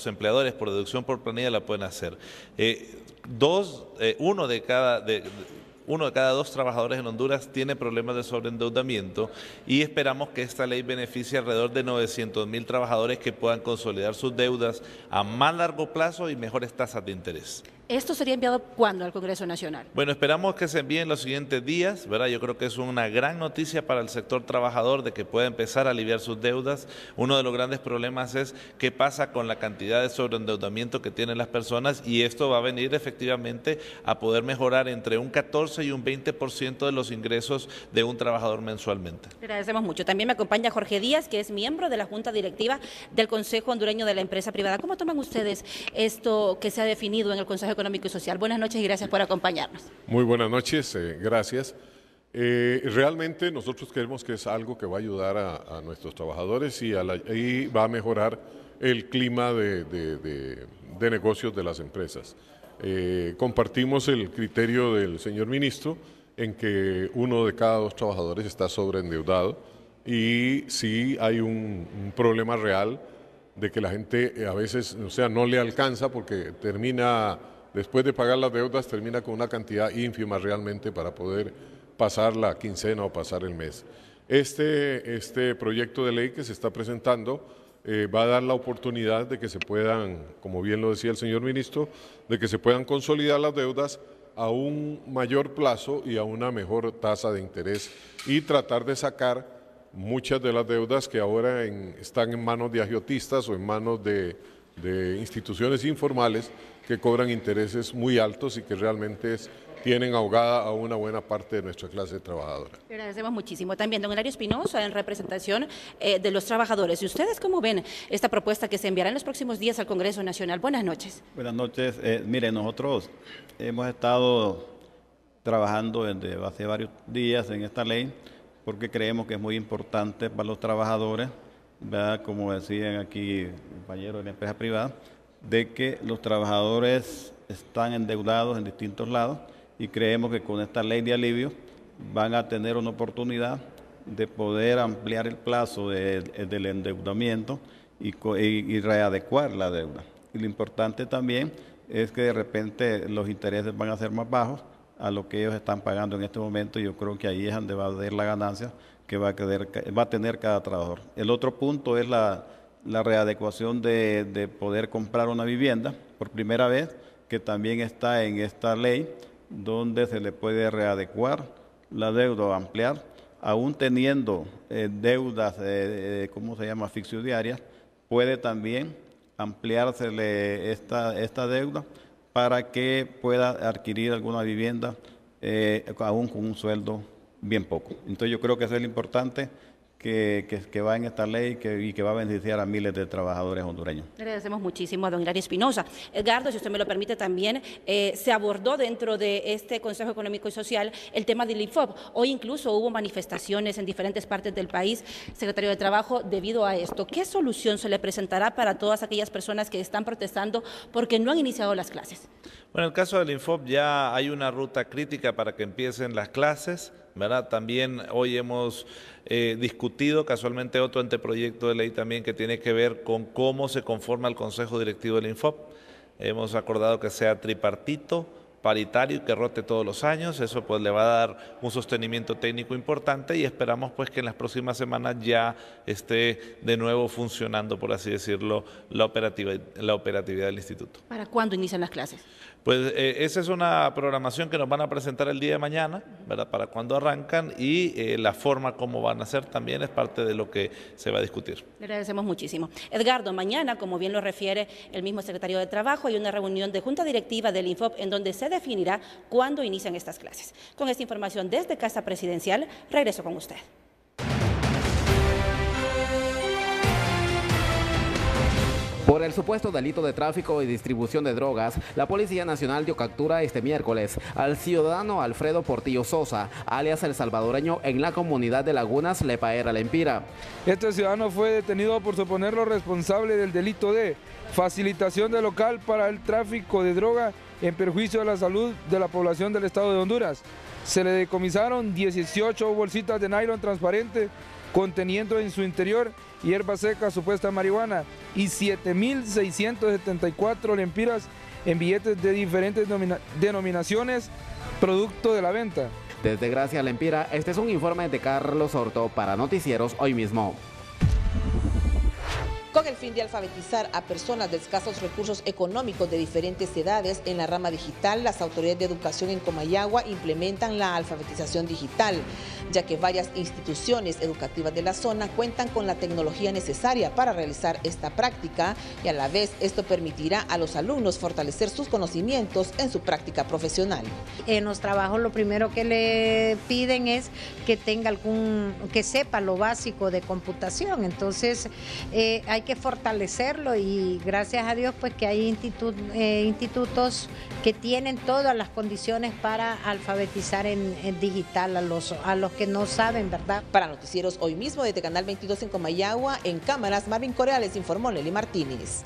Speaker 11: empleadores por deducción por planilla la pueden hacer. Uno de cada dos trabajadores en Honduras tiene problemas de sobreendeudamiento y esperamos que esta ley beneficie alrededor de 900,000 trabajadores que puedan consolidar sus deudas a más largo plazo y mejores tasas de interés.
Speaker 2: ¿Esto sería enviado cuándo al Congreso Nacional?
Speaker 11: Bueno, esperamos que se envíe en los siguientes días, ¿verdad? Yo creo que es una gran noticia para el sector trabajador de que pueda empezar a aliviar sus deudas. Uno de los grandes problemas es qué pasa con la cantidad de sobreendeudamiento que tienen las personas, y esto va a venir efectivamente a poder mejorar entre un 14 y un 20% de los ingresos de un trabajador mensualmente.
Speaker 2: Le agradecemos mucho. También me acompaña Jorge Díaz, que es miembro de la Junta Directiva del Consejo Hondureño de la Empresa Privada. ¿Cómo toman ustedes esto que se ha definido en el Consejo Económico y Social? Buenas noches y gracias por acompañarnos.
Speaker 14: Muy buenas noches, gracias. Realmente nosotros creemos que es algo que va a ayudar a nuestros trabajadores y va a mejorar el clima de negocios de las empresas. Compartimos el criterio del señor ministro en que 1 de cada 2 trabajadores está sobreendeudado, y sí hay un problema real de que la gente a veces, no le alcanza porque termina, después de pagar las deudas, termina con una cantidad ínfima realmente para poder pasar la quincena o pasar el mes. Este proyecto de ley que se está presentando va a dar la oportunidad de que se puedan, como bien lo decía el señor ministro, de que se puedan consolidar las deudas a un mayor plazo y a una mejor tasa de interés, y tratar de sacar muchas de las deudas que ahora están en manos de agiotistas o en manos de instituciones informales que cobran intereses muy altos y que realmente tienen ahogada a una buena parte de nuestra clase trabajadora.
Speaker 2: Le agradecemos muchísimo. También don Hilario Espinosa, en representación de los trabajadores. ¿Y ustedes cómo ven esta propuesta que se enviará en los próximos días al Congreso Nacional? Buenas noches.
Speaker 17: Buenas noches. Mire, nosotros hemos estado trabajando desde hace varios días en esta ley porque creemos que es muy importante para los trabajadores, ¿verdad? Como decían aquí compañeros de la empresa privada, de que los trabajadores están endeudados en distintos lados, y creemos que con esta ley de alivio van a tener una oportunidad de poder ampliar el plazo del endeudamiento y readecuar la deuda. Y lo importante también es que de repente los intereses van a ser más bajos a lo que ellos están pagando en este momento. Yo creo que ahí es donde va a haber la ganancia que va a tener cada trabajador. El otro punto es la readecuación de poder comprar una vivienda por primera vez, que también está en esta ley, donde se le puede readecuar la deuda o ampliar, aún teniendo deudas, fiduciarias, puede también ampliársele esta deuda para que pueda adquirir alguna vivienda aún con un sueldo bien poco. Entonces yo creo que eso es lo importante que va en esta ley y que va a beneficiar a miles de trabajadores hondureños.
Speaker 2: Le agradecemos muchísimo a don Hilario Espinosa. Edgardo, si usted me lo permite también, se abordó dentro de este Consejo Económico y Social el tema del INFOP. Hoy incluso hubo manifestaciones en diferentes partes del país, secretario de Trabajo, debido a esto. ¿Qué solución se le presentará para todas aquellas personas que están protestando porque no han iniciado las clases?
Speaker 11: Bueno, en el caso del INFOP ya hay una ruta crítica para que empiecen las clases, ¿verdad? También hoy hemos discutido casualmente otro anteproyecto de ley también que tiene que ver con cómo se conforma el Consejo Directivo del INFOP. Hemos acordado que sea tripartito, paritario que rote todos los años. Eso pues le va a dar un sostenimiento técnico importante y esperamos pues que en las próximas semanas ya esté de nuevo funcionando, por así decirlo, la operatividad del instituto.
Speaker 2: ¿Para cuándo inician las clases?
Speaker 11: Pues esa es una programación que nos van a presentar el día de mañana, ¿verdad? Para cuándo arrancan, y la forma como van a ser también es parte de lo que se va a discutir.
Speaker 2: Le agradecemos muchísimo. Edgardo, mañana, como bien lo refiere el mismo secretario de Trabajo, hay una reunión de junta directiva del INFOP en donde se definirá cuándo inician estas clases. Con esta información desde Casa Presidencial, regreso con usted.
Speaker 1: Por el supuesto delito de tráfico y distribución de drogas, la Policía Nacional dio captura este miércoles al ciudadano Alfredo Portillo Sosa, alias El Salvadoreño, en la comunidad de Lagunas, Lepaera, Lempira.
Speaker 9: Este ciudadano fue detenido por suponerlo responsable del delito de facilitación de local para el tráfico de droga en perjuicio de la salud de la población del estado de Honduras. Se le decomisaron 18 bolsitas de nylon transparente conteniendo en su interior hierba seca, supuesta marihuana, y 7.674 lempiras en billetes de diferentes denominaciones, producto de la venta.
Speaker 1: Desde Gracia, Lempira, este es un informe de Carlos Horto para Noticieros Hoy Mismo.
Speaker 15: Con el fin de alfabetizar a personas de escasos recursos económicos de diferentes edades en la rama digital, las autoridades de educación en Comayagua implementan la alfabetización digital, ya que varias instituciones educativas de la zona cuentan con la tecnología necesaria para realizar esta práctica, y a la vez esto permitirá a los alumnos fortalecer sus conocimientos en su práctica profesional.
Speaker 19: En los trabajos lo primero que le piden es que tenga que sepa lo básico de computación, entonces hay que fortalecerlo, y gracias a Dios pues que hay institutos que tienen todas las condiciones para alfabetizar en digital a los que no saben, ¿verdad?
Speaker 15: Para Noticieros Hoy Mismo, desde Canal 22 en Comayagua, en cámaras, Marvin Correales informó Nelly Martínez.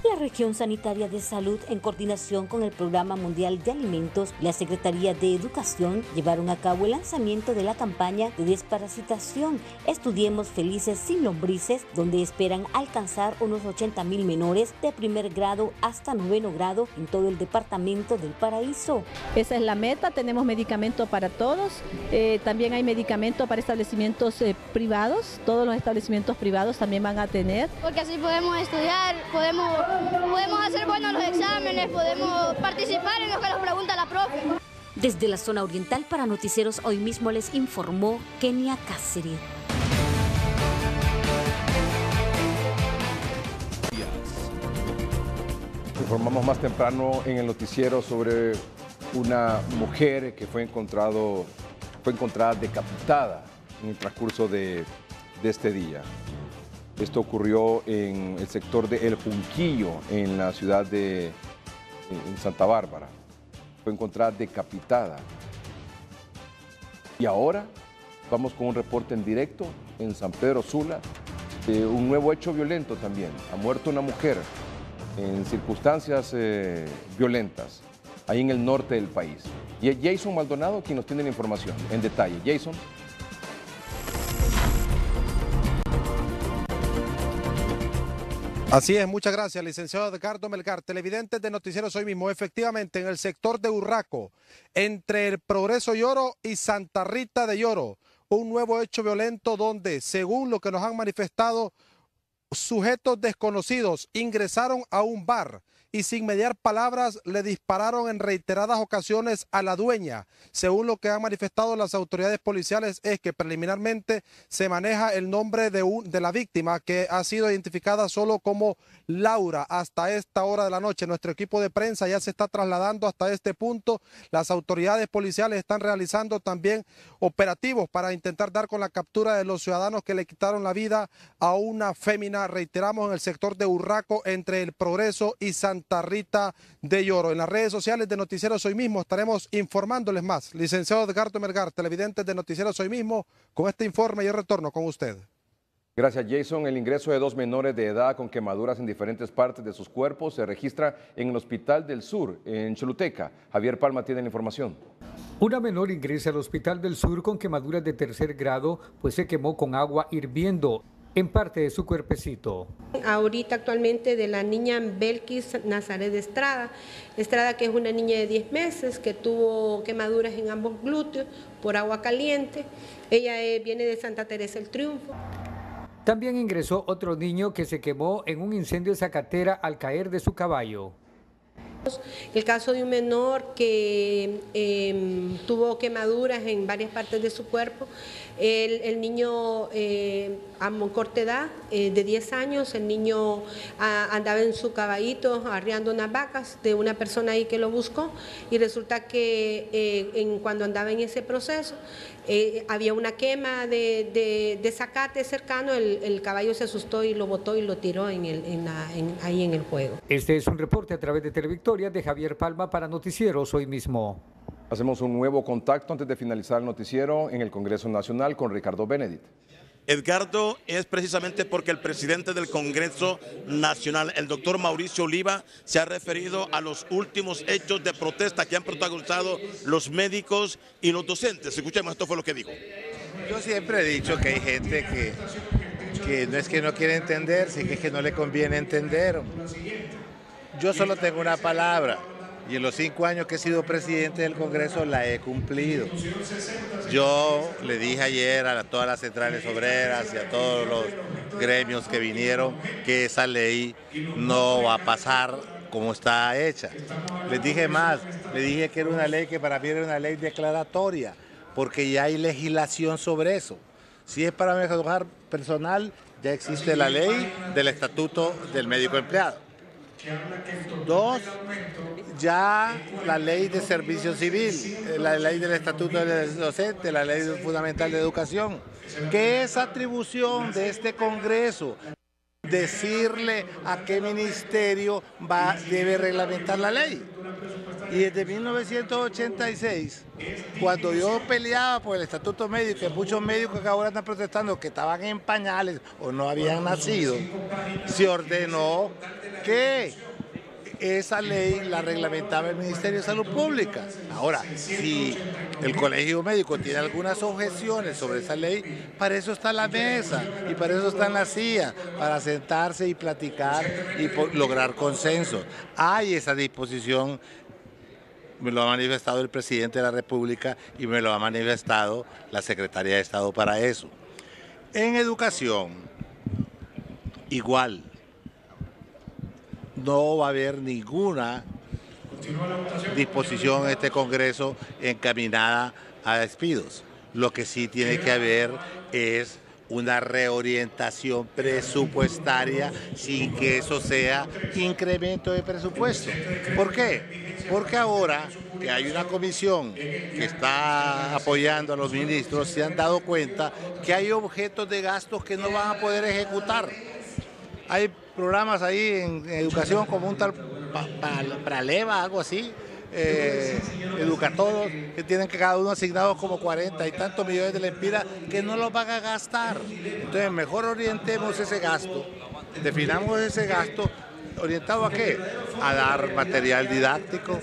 Speaker 21: La Región Sanitaria de Salud, en coordinación con el Programa Mundial de Alimentos y la Secretaría de Educación, llevaron a cabo el lanzamiento de la campaña de desparasitación Estudiemos Felices Sin Lombrices, donde esperan alcanzar unos 80,000 menores de primer grado hasta 9º grado en todo el departamento del Paraíso.
Speaker 22: Esa es la meta, tenemos medicamento para todos, también hay medicamento para establecimientos privados, todos los establecimientos privados también van a tener.
Speaker 27: Porque así podemos estudiar, podemos hacer buenos los exámenes, podemos participar en lo que nos pregunta la profe.
Speaker 21: Desde la zona oriental para Noticieros Hoy Mismo les informó Kenia Cáceres.
Speaker 4: Informamos más temprano en el noticiero sobre una mujer que fue encontrada decapitada en el transcurso de este día. Esto ocurrió en el sector de El Junquillo, en la ciudad de Santa Bárbara. Fue encontrada decapitada. Y ahora vamos con un reporte en directo en San Pedro Sula de un nuevo hecho violento también. Ha muerto una mujer en circunstancias violentas, ahí en el norte del país. Y es Jason Maldonado quien nos tiene la información en detalle. Jason.
Speaker 28: Así es, muchas gracias, licenciado Edgardo Melgar. Televidentes de Noticieros Hoy Mismo, efectivamente, en el sector de Urraco, entre el Progreso Lloro y Santa Rita de Lloro, un nuevo hecho violento donde, según lo que nos han manifestado, sujetos desconocidos ingresaron a un bar y sin mediar palabras le dispararon en reiteradas ocasiones a la dueña. Según lo que han manifestado las autoridades policiales, es que preliminarmente se maneja el nombre de la víctima, que ha sido identificada solo como Laura. Hasta esta hora de la noche nuestro equipo de prensa ya se está trasladando hasta este punto. Las autoridades policiales están realizando también operativos para intentar dar con la captura de los ciudadanos que le quitaron la vida a una fémina, reiteramos, en el sector de Urraco, entre el Progreso y Santa Rita de Lloro. En las redes sociales de Noticieros Hoy Mismo estaremos informándoles más. Licenciado Edgardo Melgar, televidentes de Noticieros Hoy Mismo, con este informe yo retorno con usted.
Speaker 4: Gracias, Jason. El ingreso de 2 menores de edad con quemaduras en diferentes partes de sus cuerpos se registra en el Hospital del Sur, en Choluteca. Javier Palma tiene la información.
Speaker 29: Una menor ingresa al Hospital del Sur con quemaduras de 3er grado, pues se quemó con agua hirviendo.
Speaker 6: en parte de su cuerpecito.
Speaker 7: Ahorita actualmente de la niña Belkis Nazaret Estrada, que es una niña de 10 meses que tuvo quemaduras en ambos glúteos por agua caliente. Ella viene de Santa Teresa del Triunfo.
Speaker 6: También ingresó otro niño que se quemó en un incendio de zacatera al caer de su caballo.
Speaker 7: El caso de un menor que tuvo quemaduras en varias partes de su cuerpo. El niño a corta edad, de 10 años, el niño andaba en su caballito arriando unas vacas de una persona ahí que lo buscó y resulta que cuando andaba en ese proceso había una quema de zacate cercano, el caballo se asustó y lo botó y lo tiró ahí en el juego.
Speaker 6: Este es un reporte a través de Televictoria de Javier Palma para Noticieros Hoy Mismo.
Speaker 4: Hacemos un nuevo contacto antes de finalizar el noticiero en el Congreso Nacional con Ricardo Benedict.
Speaker 8: Edgardo, es precisamente porque el presidente del Congreso Nacional, el doctor Mauricio Oliva, se ha referido a los últimos hechos de protesta que han protagonizado los médicos y los docentes. Escuchemos, esto fue lo que dijo.
Speaker 16: Yo siempre he dicho que hay gente que no es que no quiere entender, sino que es que no le conviene entender. Yo solo tengo una palabra. Y en los 5 años que he sido presidente del Congreso la he cumplido. Yo le dije ayer a todas las centrales obreras y a todos los gremios que vinieron que esa ley no va a pasar como está hecha. Les dije más, le dije que era una ley que para mí era una ley declaratoria, porque ya hay legislación sobre eso. Si es para mejorar personal, ya existe la ley del Estatuto del Médico Empleado. 2, ya la ley de servicio civil, la ley del estatuto del docente, la ley fundamental de educación, que es atribución de este Congreso decirle a qué ministerio debe reglamentar la ley. Y desde 1986, cuando yo peleaba por el estatuto médico, que muchos médicos que ahora están protestando que estaban en pañales o no habían nacido, se ordenó que esa ley la reglamentaba el Ministerio de Salud Pública. Ahora, si el Colegio Médico tiene algunas objeciones sobre esa ley, para eso está la mesa y para eso están las sillas, para sentarse y platicar y lograr consenso. Hay esa disposición, me lo ha manifestado el presidente de la República y me lo ha manifestado la Secretaría de Estado para eso. En educación, igual. No va a haber ninguna disposición en este Congreso encaminada a despidos. Lo que sí tiene que haber es una reorientación presupuestaria sin que eso sea incremento de presupuesto. ¿Por qué? Porque ahora que hay una comisión que está apoyando a los ministros, se han dado cuenta que hay objetos de gastos que no van a poder ejecutar. Hay programas ahí en educación como un tal Praleva, algo así, Educatodos, que tienen que cada uno asignados como 40 y tantos millones de lempiras que no los van a gastar. Entonces mejor orientemos ese gasto, definamos ese gasto, ¿orientado a qué? A dar material didáctico,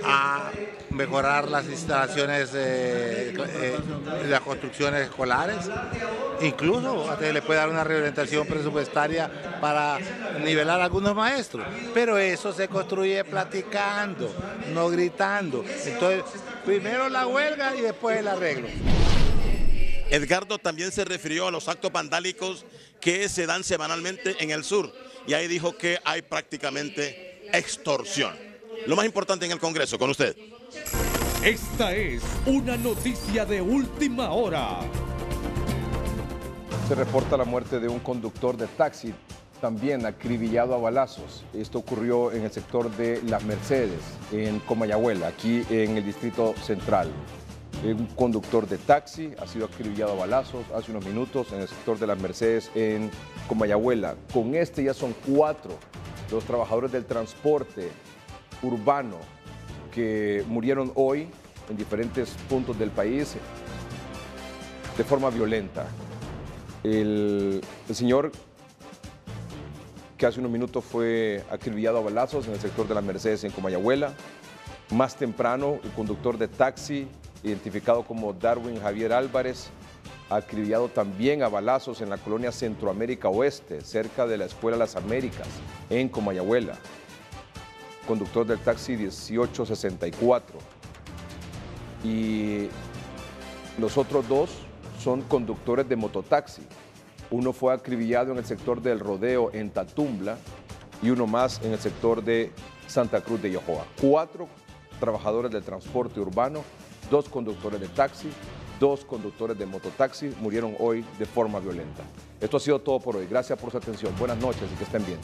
Speaker 16: a mejorar las instalaciones de las construcciones escolares, incluso a le puede dar una reorientación presupuestaria para nivelar a algunos maestros, pero eso se construye platicando, no gritando. Entonces, primero la huelga y después el arreglo.
Speaker 8: Edgardo también se refirió a los actos vandálicos que se dan semanalmente en el sur y ahí dijo que hay prácticamente extorsión. Lo más importante en el Congreso, con usted.
Speaker 18: Esta es una noticia de última hora.
Speaker 4: Se reporta la muerte de un conductor de taxi, también acribillado a balazos. Esto ocurrió en el sector de Las Mercedes, en Comayagüela, aquí en el Distrito Central. Un conductor de taxi ha sido acribillado a balazos hace unos minutos en el sector de Las Mercedes, en Comayagüela. Con este ya son 4 los trabajadores del transporte urbano que murieron hoy en diferentes puntos del país de forma violenta. El señor que hace unos minutos fue acribillado a balazos en el sector de Las Mercedes en Comayagüela. Más temprano, el conductor de taxi, identificado como Darwin Javier Álvarez, acribillado también a balazos en la colonia Centroamérica Oeste, cerca de la Escuela Las Américas, en Comayagüela. Conductor del taxi 1864. Y los otros dos son conductores de mototaxi. Uno fue acribillado en el sector del Rodeo en Tatumbla y uno más en el sector de Santa Cruz de Yojoa. 4 trabajadores del transporte urbano, 2 conductores de taxi, 2 conductores de mototaxi murieron hoy de forma violenta. Esto ha sido todo por hoy. Gracias por su atención. Buenas noches y que estén bien.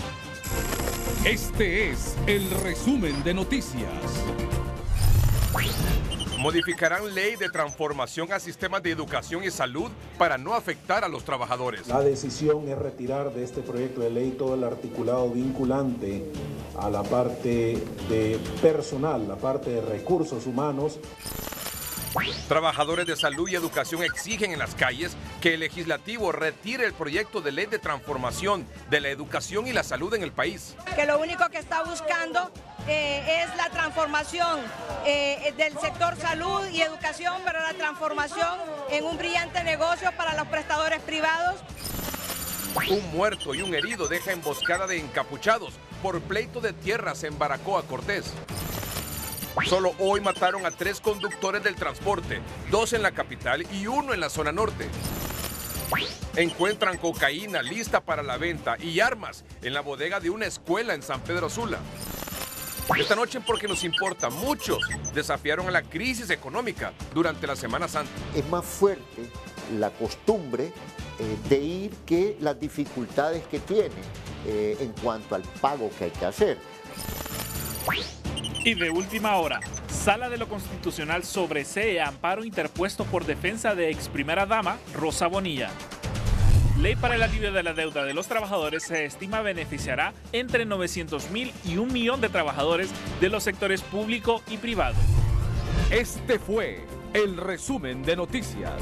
Speaker 18: Este es el resumen de noticias.
Speaker 3: Modificarán ley de transformación a sistemas de educación y salud para no afectar a los trabajadores.
Speaker 10: La decisión es retirar de este proyecto de ley todo el articulado vinculante a la parte de personal, la parte de recursos humanos.
Speaker 3: Trabajadores de salud y educación exigen en las calles que el legislativo retire el proyecto de ley de transformación de la educación y la salud en el país.
Speaker 12: Que lo único que está buscando es la transformación del sector salud y educación, pero la transformación en un brillante negocio para los prestadores privados.
Speaker 3: Un muerto y un herido deja emboscada de encapuchados por pleito de tierras en Baracoa, Cortés. Solo hoy mataron a 3 conductores del transporte, 2 en la capital y 1 en la zona norte. Encuentran cocaína lista para la venta y armas en la bodega de una escuela en San Pedro Sula. Esta noche, porque nos importa, muchos desafiaron a la crisis económica durante la Semana Santa.
Speaker 20: Es más fuerte la costumbre de ir que las dificultades que tiene en cuanto al pago que hay que hacer.
Speaker 23: Y de última hora, Sala de lo Constitucional sobresee amparo interpuesto por defensa de ex primera dama Rosa Bonilla. Ley para el alivio de la deuda de los trabajadores se estima beneficiará entre 900,000 y 1 millón de trabajadores de los sectores público y privado.
Speaker 18: Este fue el resumen de noticias.